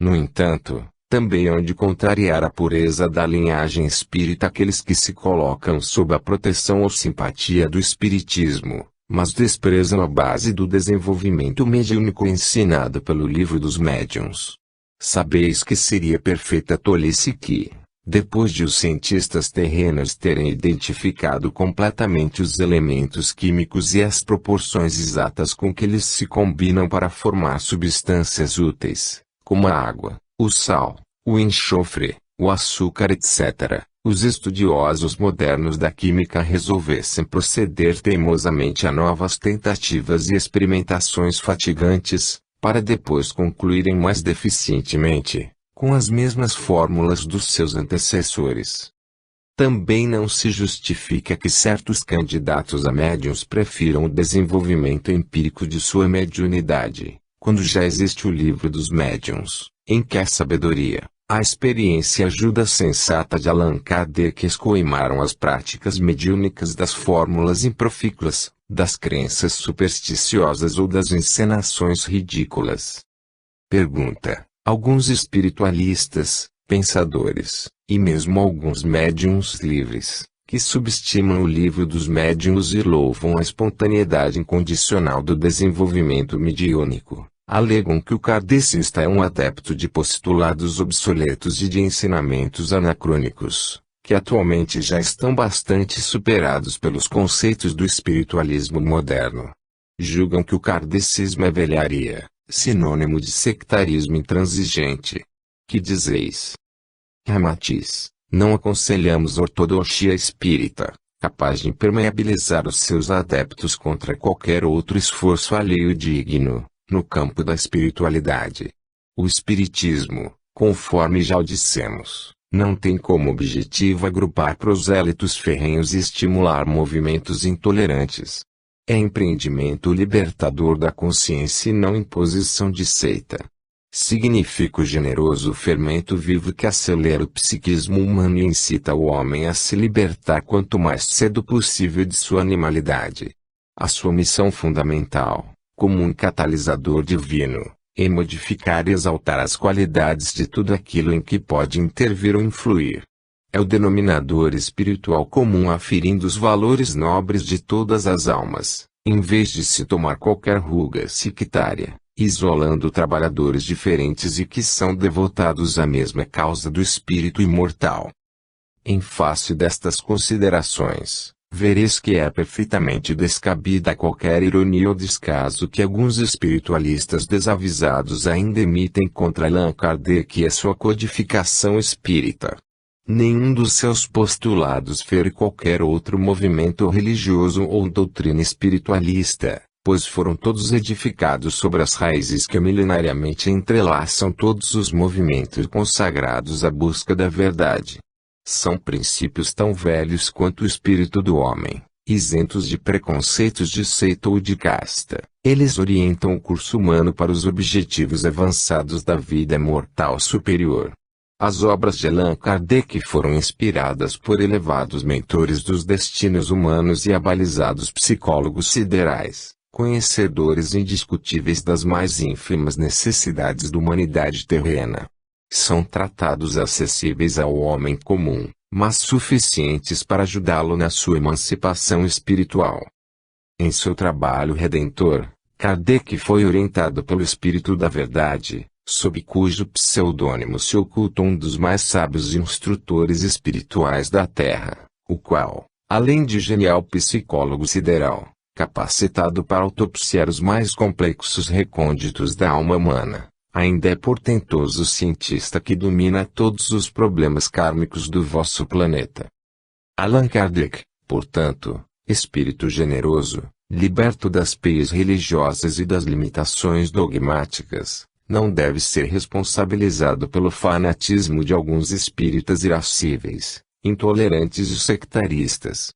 A: No entanto, também hão de contrariar a pureza da linhagem espírita aqueles que se colocam sob a proteção ou simpatia do espiritismo, mas desprezam a base do desenvolvimento mediúnico ensinado pelo Livro dos Médiuns. Sabeis que seria perfeita tolice que, depois de os cientistas terrenos terem identificado completamente os elementos químicos e as proporções exatas com que eles se combinam para formar substâncias úteis, como a água, o sal, o enxofre, o açúcar etc., os estudiosos modernos da química resolvessem proceder teimosamente a novas tentativas e experimentações fatigantes, para depois concluírem mais deficientemente, com as mesmas fórmulas dos seus antecessores. Também não se justifica que certos candidatos a médiuns prefiram o desenvolvimento empírico de sua mediunidade, quando já existe o Livro dos Médiuns, em que a sabedoria, a experiência e a ajuda sensata de Allan Kardec escoimaram as práticas mediúnicas das fórmulas improfícuas, das crenças supersticiosas ou das encenações ridículas. Pergunta: alguns espiritualistas, pensadores, e mesmo alguns médiuns livres, que subestimam o Livro dos Médiuns e louvam a espontaneidade incondicional do desenvolvimento mediúnico, alegam que o kardecista é um adepto de postulados obsoletos e de ensinamentos anacrônicos, que atualmente já estão bastante superados pelos conceitos do espiritualismo moderno. Julgam que o kardecismo é velharia, sinônimo de sectarismo intransigente. Que dizeis? Ramatiz: não aconselhamos ortodoxia espírita, capaz de impermeabilizar os seus adeptos contra qualquer outro esforço alheio digno, no campo da espiritualidade. O espiritismo, conforme já o dissemos, não tem como objetivo agrupar prosélitos ferrenhos e estimular movimentos intolerantes. É empreendimento libertador da consciência e não imposição de seita. Significa o generoso fermento vivo que acelera o psiquismo humano e incita o homem a se libertar quanto mais cedo possível de sua animalidade. A sua missão fundamental, como um catalisador divino, é modificar e exaltar as qualidades de tudo aquilo em que pode intervir ou influir. É o denominador espiritual comum aferindo os valores nobres de todas as almas, em vez de se tomar qualquer ruga sectária, isolando trabalhadores diferentes e que são devotados à mesma causa do espírito imortal. Em face destas considerações, vereis que é perfeitamente descabida qualquer ironia ou descaso que alguns espiritualistas desavisados ainda emitem contra Allan Kardec e a sua codificação espírita. Nenhum dos seus postulados fere qualquer outro movimento religioso ou doutrina espiritualista, pois foram todos edificados sobre as raízes que milenariamente entrelaçam todos os movimentos consagrados à busca da verdade. São princípios tão velhos quanto o espírito do homem, isentos de preconceitos de seita ou de casta. Eles orientam o curso humano para os objetivos avançados da vida mortal superior. As obras de Allan Kardec foram inspiradas por elevados mentores dos destinos humanos e abalizados psicólogos siderais, conhecedores indiscutíveis das mais ínfimas necessidades da humanidade terrena. São tratados acessíveis ao homem comum, mas suficientes para ajudá-lo na sua emancipação espiritual. Em seu trabalho redentor, Kardec foi orientado pelo Espírito da Verdade, sob cujo pseudônimo se oculta um dos mais sábios instrutores espirituais da Terra, o qual, além de genial psicólogo sideral, capacitado para autopsiar os mais complexos recônditos da alma humana, ainda é portentoso cientista que domina todos os problemas kármicos do vosso planeta. Allan Kardec, portanto, espírito generoso, liberto das peias religiosas e das limitações dogmáticas, não deve ser responsabilizado pelo fanatismo de alguns espíritas irascíveis, intolerantes e sectaristas.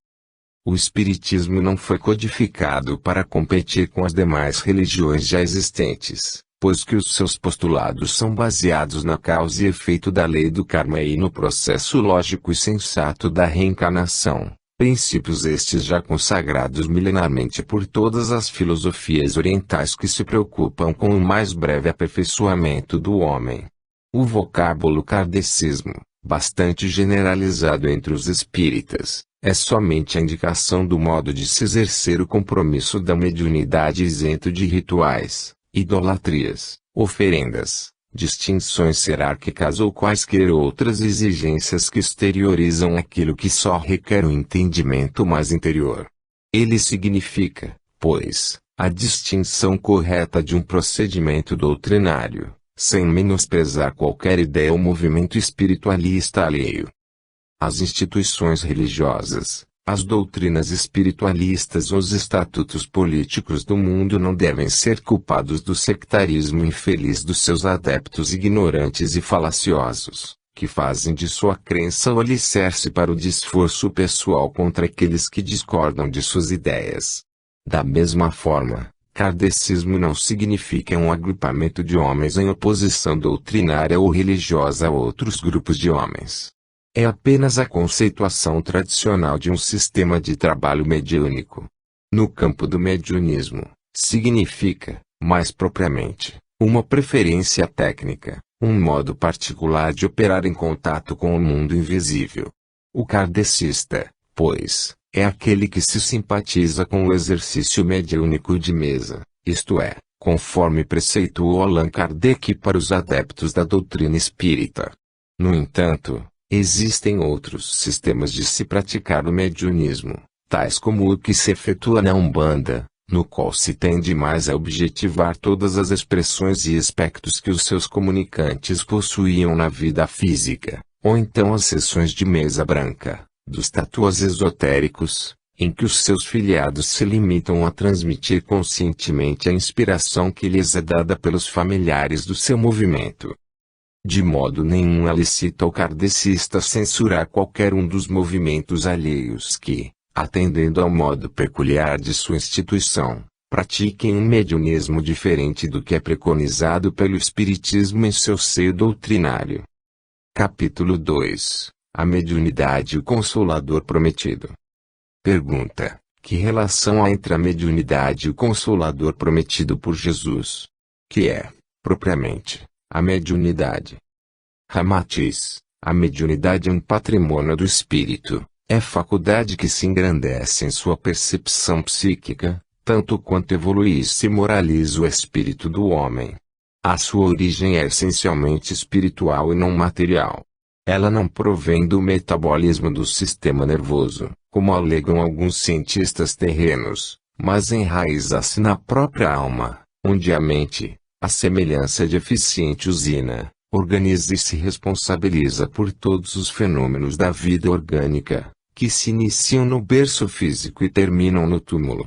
A: O espiritismo não foi codificado para competir com as demais religiões já existentes, pois que os seus postulados são baseados na causa e efeito da lei do karma e no processo lógico e sensato da reencarnação, princípios estes já consagrados milenarmente por todas as filosofias orientais que se preocupam com o mais breve aperfeiçoamento do homem. O vocábulo kardecismo, bastante generalizado entre os espíritas, é somente a indicação do modo de se exercer o compromisso da mediunidade isento de rituais, idolatrias, oferendas, distinções hierárquicas ou quaisquer outras exigências que exteriorizam aquilo que só requer um entendimento mais interior. Ele significa, pois, a distinção correta de um procedimento doutrinário, sem menosprezar qualquer ideia ou movimento espiritualista alheio. As instituições religiosas, as doutrinas espiritualistas ou os estatutos políticos do mundo não devem ser culpados do sectarismo infeliz dos seus adeptos ignorantes e falaciosos, que fazem de sua crença o alicerce para o desforço pessoal contra aqueles que discordam de suas ideias. Da mesma forma, kardecismo não significa um agrupamento de homens em oposição doutrinária ou religiosa a outros grupos de homens. É apenas a conceituação tradicional de um sistema de trabalho mediúnico. No campo do mediunismo, significa, mais propriamente, uma preferência técnica, um modo particular de operar em contato com o mundo invisível. O kardecista, pois, é aquele que se simpatiza com o exercício mediúnico de mesa, isto é, conforme preceituou Allan Kardec para os adeptos da doutrina espírita. No entanto, existem outros sistemas de se praticar o mediunismo, tais como o que se efetua na Umbanda, no qual se tende mais a objetivar todas as expressões e aspectos que os seus comunicantes possuíam na vida física, ou então as sessões de mesa branca, dos tatuas esotéricos, em que os seus filiados se limitam a transmitir conscientemente a inspiração que lhes é dada pelos familiares do seu movimento. De modo nenhum é lícito ao kardecista censurar qualquer um dos movimentos alheios que, atendendo ao modo peculiar de sua instituição, pratiquem um mediunismo diferente do que é preconizado pelo Espiritismo em seu seio doutrinário. Capítulo 2 A mediunidade e o Consolador Prometido. Pergunta: que relação há entre a mediunidade e o Consolador prometido por Jesus? Que é, propriamente, a mediunidade? Ramatiz: a mediunidade é um patrimônio do espírito, é faculdade que se engrandece em sua percepção psíquica, tanto quanto evolui e se moraliza o espírito do homem. A sua origem é essencialmente espiritual e não material. Ela não provém do metabolismo do sistema nervoso, como alegam alguns cientistas terrenos, mas enraiza-se na própria alma, onde a mente, à semelhança de eficiente usina, organiza e se responsabiliza por todos os fenômenos da vida orgânica, que se iniciam no berço físico e terminam no túmulo.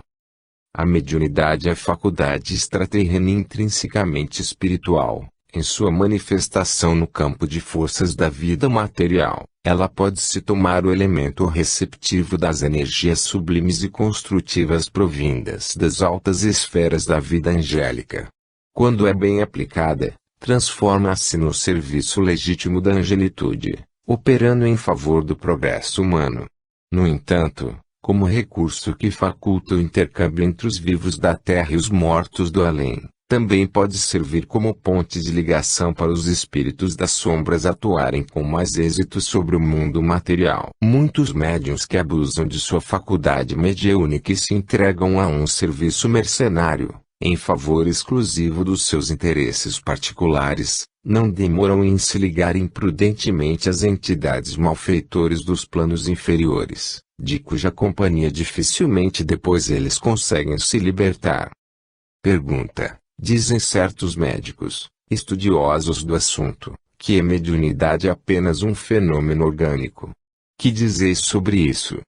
A: A mediunidade é faculdade extraterrena intrinsecamente espiritual. Em sua manifestação no campo de forças da vida material, ela pode se tomar o elemento receptivo das energias sublimes e construtivas provindas das altas esferas da vida angélica. Quando é bem aplicada, transforma-se no serviço legítimo da angelitude, operando em favor do progresso humano. No entanto, como recurso que faculta o intercâmbio entre os vivos da terra e os mortos do além, também pode servir como ponte de ligação para os espíritos das sombras atuarem com mais êxito sobre o mundo material. Muitos médiuns que abusam de sua faculdade mediúnica e se entregam a um serviço mercenário, em favor exclusivo dos seus interesses particulares, não demoram em se ligar imprudentemente às entidades malfeitores dos planos inferiores, de cuja companhia dificilmente depois eles conseguem se libertar. Pergunta: dizem certos médicos, estudiosos do assunto, que a mediunidade é apenas um fenômeno orgânico. Que dizeis sobre isso?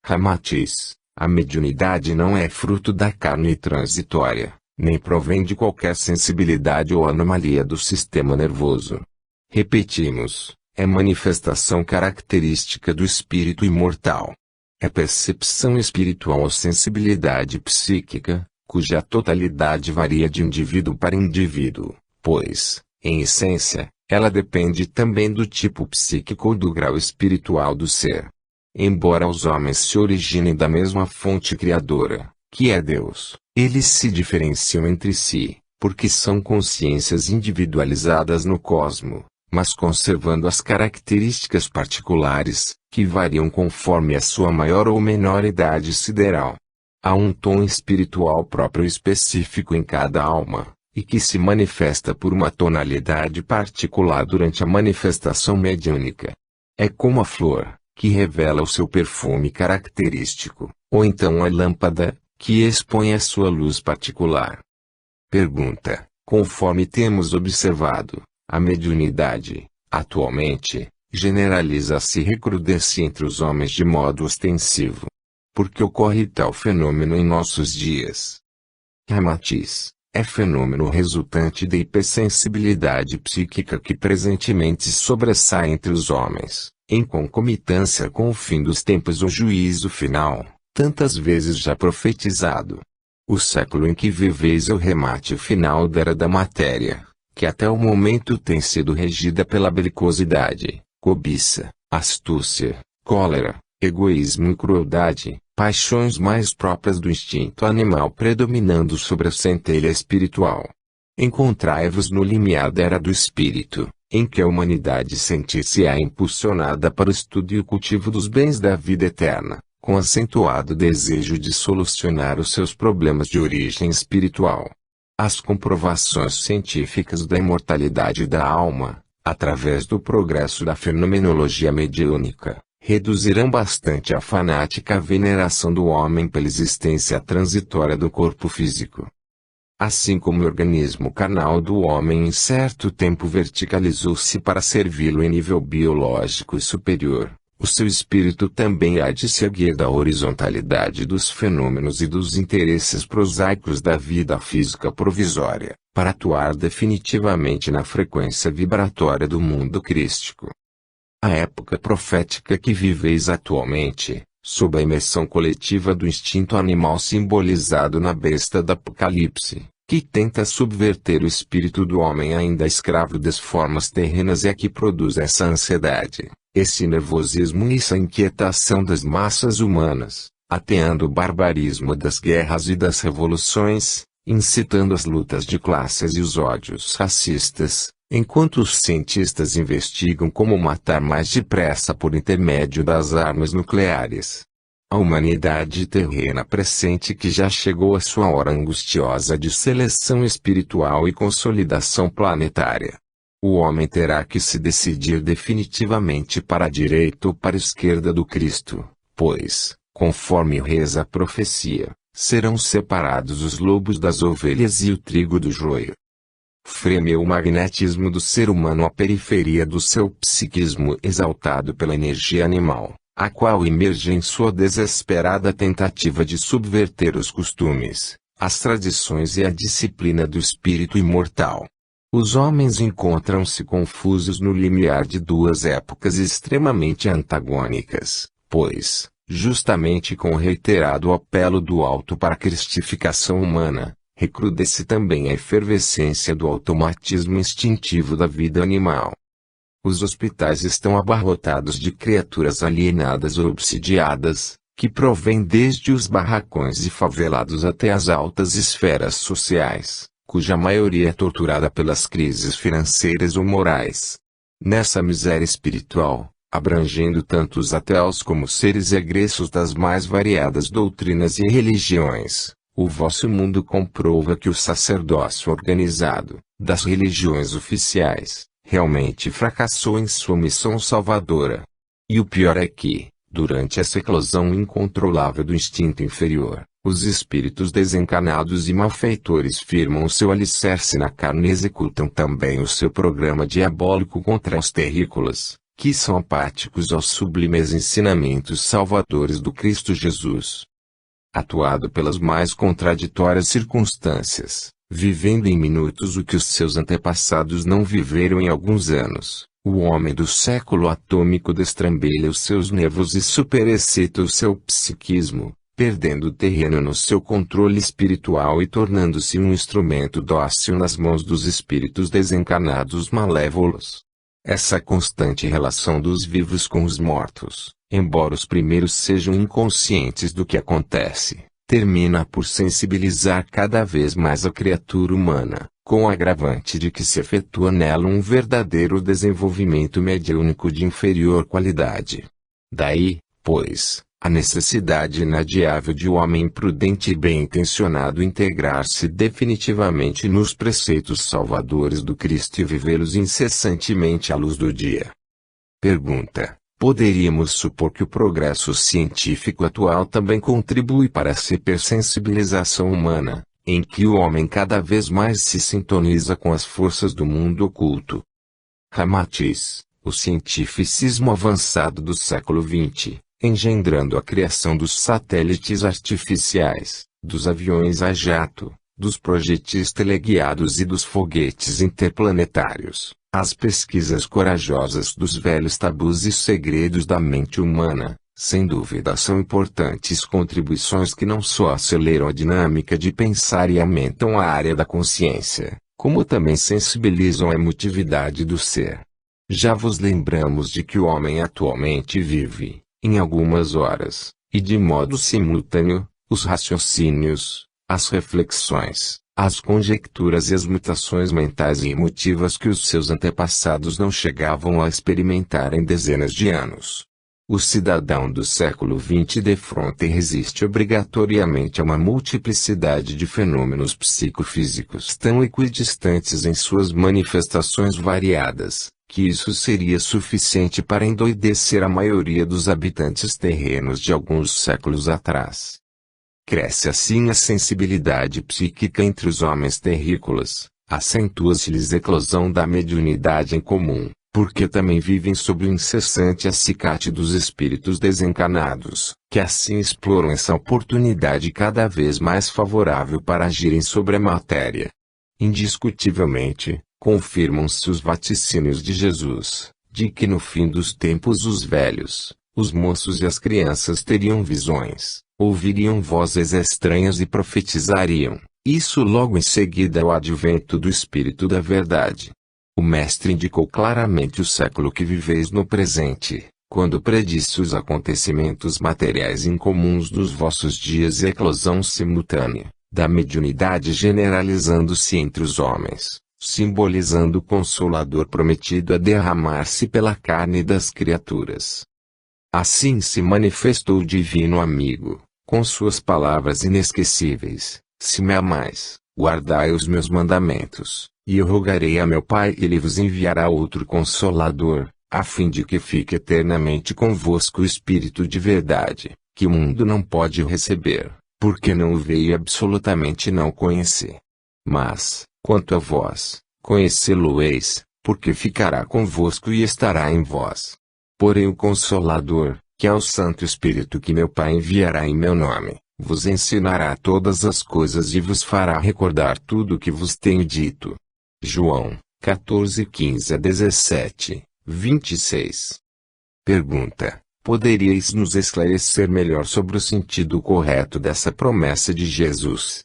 A: Ramatiz: a mediunidade não é fruto da carne transitória, nem provém de qualquer sensibilidade ou anomalia do sistema nervoso. Repetimos, é manifestação característica do espírito imortal. É percepção espiritual ou sensibilidade psíquica, cuja totalidade varia de indivíduo para indivíduo, pois, em essência, ela depende também do tipo psíquico ou do grau espiritual do ser. Embora os homens se originem da mesma fonte criadora, que é Deus, eles se diferenciam entre si, porque são consciências individualizadas no cosmo, mas conservando as características particulares, que variam conforme a sua maior ou menor idade sideral. Há um tom espiritual próprio e específico em cada alma, e que se manifesta por uma tonalidade particular durante a manifestação mediúnica. É como a flor, que revela o seu perfume característico, ou então a lâmpada, que expõe a sua luz particular. Pergunta: conforme temos observado, a mediunidade, atualmente, generaliza-se e recrudesce entre os homens de modo ostensivo. Por que ocorre tal fenômeno em nossos dias? Ramatiz: é fenômeno resultante da hipersensibilidade psíquica que presentemente sobressai entre os homens, em concomitância com o fim dos tempos ou juízo final, tantas vezes já profetizado. O século em que viveis é o remate final da era da matéria, que até o momento tem sido regida pela belicosidade, cobiça, astúcia, cólera, egoísmo e crueldade, paixões mais próprias do instinto animal predominando sobre a centelha espiritual. Encontrai-vos no limiar da era do espírito, em que a humanidade sentir-se-á impulsionada para o estudo e o cultivo dos bens da vida eterna, com acentuado desejo de solucionar os seus problemas de origem espiritual. As comprovações científicas da imortalidade da alma, através do progresso da fenomenologia mediúnica, reduzirão bastante a fanática veneração do homem pela existência transitória do corpo físico. Assim como o organismo carnal do homem em certo tempo verticalizou-se para servi-lo em nível biológico superior, o seu espírito também há de se erguer da horizontalidade dos fenômenos e dos interesses prosaicos da vida física provisória, para atuar definitivamente na frequência vibratória do mundo crístico. A época profética que viveis atualmente, sob a imersão coletiva do instinto animal simbolizado na besta do Apocalipse, que tenta subverter o espírito do homem ainda escravo das formas terrenas é a que produz essa ansiedade, esse nervosismo e essa inquietação das massas humanas, ateando o barbarismo das guerras e das revoluções, incitando as lutas de classes e os ódios racistas, enquanto os cientistas investigam como matar mais depressa por intermédio das armas nucleares. A humanidade terrena pressente que já chegou a sua hora angustiosa de seleção espiritual e consolidação planetária. O homem terá que se decidir definitivamente para a direita ou para a esquerda do Cristo, pois, conforme reza a profecia, serão separados os lobos das ovelhas e o trigo do joio. Freme o magnetismo do ser humano à periferia do seu psiquismo exaltado pela energia animal, a qual emerge em sua desesperada tentativa de subverter os costumes, as tradições e a disciplina do espírito imortal. Os homens encontram-se confusos no limiar de duas épocas extremamente antagônicas, pois, justamente com o reiterado apelo do alto para a cristificação humana, recrudesce também a efervescência do automatismo instintivo da vida animal. Os hospitais estão abarrotados de criaturas alienadas ou obsidiadas, que provêm desde os barracões e favelados até as altas esferas sociais, cuja maioria é torturada pelas crises financeiras ou morais. Nessa miséria espiritual, abrangendo tanto os ateus como seres egressos das mais variadas doutrinas e religiões, o vosso mundo comprova que o sacerdócio organizado, das religiões oficiais, realmente fracassou em sua missão salvadora. E o pior é que, Durante essa eclosão incontrolável do instinto inferior, os espíritos desencarnados e malfeitores firmam o seu alicerce na carne e executam também o seu programa diabólico contra os terrícolas, que são apáticos aos sublimes ensinamentos salvadores do Cristo Jesus. Atuado pelas mais contraditórias circunstâncias, vivendo em minutos o que os seus antepassados não viveram em alguns anos, o homem do século atômico destrambelha os seus nervos e superexcita o seu psiquismo, perdendo terreno no seu controle espiritual e tornando-se um instrumento dócil nas mãos dos espíritos desencarnados malévolos. Essa constante relação dos vivos com os mortos, embora os primeiros sejam inconscientes do que acontece, termina por sensibilizar cada vez mais a criatura humana, com o agravante de que se efetua nela um verdadeiro desenvolvimento mediúnico de inferior qualidade. Daí, pois, a necessidade inadiável de o homem prudente e bem-intencionado integrar-se definitivamente nos preceitos salvadores do Cristo e vivê-los incessantemente à luz do dia. Pergunta: poderíamos supor que o progresso científico atual também contribui para essa hipersensibilização humana, em que o homem cada vez mais se sintoniza com as forças do mundo oculto? Ramatiz: o cientificismo avançado do século XX, engendrando a criação dos satélites artificiais, dos aviões a jato, dos projetis teleguiados e dos foguetes interplanetários, as pesquisas corajosas dos velhos tabus e segredos da mente humana, sem dúvida são importantes contribuições que não só aceleram a dinâmica de pensar e aumentam a área da consciência, como também sensibilizam a emotividade do ser. Já vos lembramos de que o homem atualmente vive, em algumas horas, e de modo simultâneo, os raciocínios, as reflexões, as conjecturas e as mutações mentais e emotivas que os seus antepassados não chegavam a experimentar em dezenas de anos. O cidadão do século XX defronta e resiste obrigatoriamente a uma multiplicidade de fenômenos psicofísicos tão equidistantes em suas manifestações variadas, que isso seria suficiente para endoidecer a maioria dos habitantes terrenos de alguns séculos atrás. Cresce assim a sensibilidade psíquica entre os homens terrícolas, acentua-se-lhes a eclosão da mediunidade em comum, porque também vivem sob o incessante acicate dos espíritos desencarnados, que assim exploram essa oportunidade cada vez mais favorável para agirem sobre a matéria. Indiscutivelmente, confirmam-se os vaticínios de Jesus, de que no fim dos tempos os velhos, os moços e as crianças teriam visões, ouviriam vozes estranhas e profetizariam, isso logo em seguida ao advento do Espírito da Verdade. O Mestre indicou claramente o século que viveis no presente, quando predisse os acontecimentos materiais incomuns dos vossos dias e a eclosão simultânea, da mediunidade generalizando-se entre os homens, simbolizando o Consolador prometido a derramar-se pela carne das criaturas. Assim se manifestou o Divino Amigo, com suas palavras inesquecíveis: se me amais, guardai os meus mandamentos, e eu rogarei a meu Pai e ele vos enviará outro Consolador, a fim de que fique eternamente convosco o Espírito de verdade, que o mundo não pode receber, porque não o veio e absolutamente não conhecer. Mas, quanto a vós, conhecê-lo-eis, porque ficará convosco e estará em vós. Porém o Consolador, que é o Santo Espírito que meu Pai enviará em meu nome, vos ensinará todas as coisas e vos fará recordar tudo o que vos tenho dito. João 14:15-17, 26. Pergunta: poderíeis nos esclarecer melhor sobre o sentido correto dessa promessa de Jesus?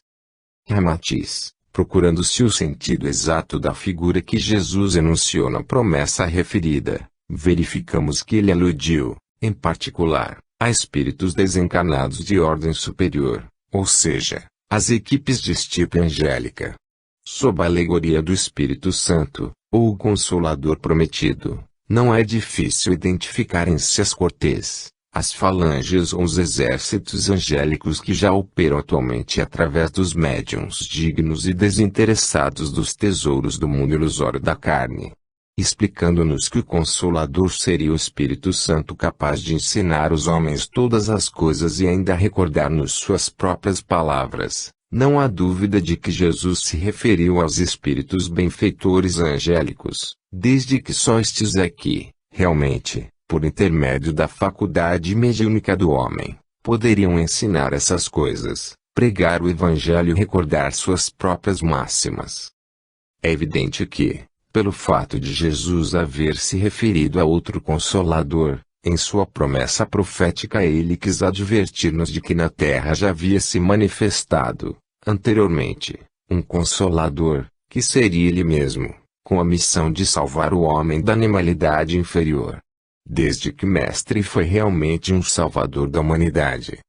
A: Ramatiz: procurando-se o sentido exato da figura que Jesus enunciou na promessa referida, verificamos que ele aludiu, em particular, a espíritos desencarnados de ordem superior, ou seja, as equipes de estirpe angélica. Sob a alegoria do Espírito Santo, ou o Consolador prometido, não é difícil identificarem-se as cortes, as falanges ou os exércitos angélicos que já operam atualmente através dos médiuns dignos e desinteressados dos tesouros do mundo ilusório da carne. explicando-nos que o Consolador seria o Espírito Santo capaz de ensinar os homens todas as coisas e ainda recordar-nos suas próprias palavras. Não há dúvida de que Jesus se referiu aos espíritos benfeitores angélicos, desde que só estes aqui, realmente, por intermédio da faculdade mediúnica do homem, poderiam ensinar essas coisas, pregar o Evangelho e recordar suas próprias máximas. É evidente que, pelo fato de Jesus haver se referido a outro Consolador, em sua promessa profética ele quis advertir-nos de que na terra já havia se manifestado, anteriormente, um Consolador, que seria ele mesmo, com a missão de salvar o homem da animalidade inferior. Desde que Mestre foi realmente um Salvador da humanidade,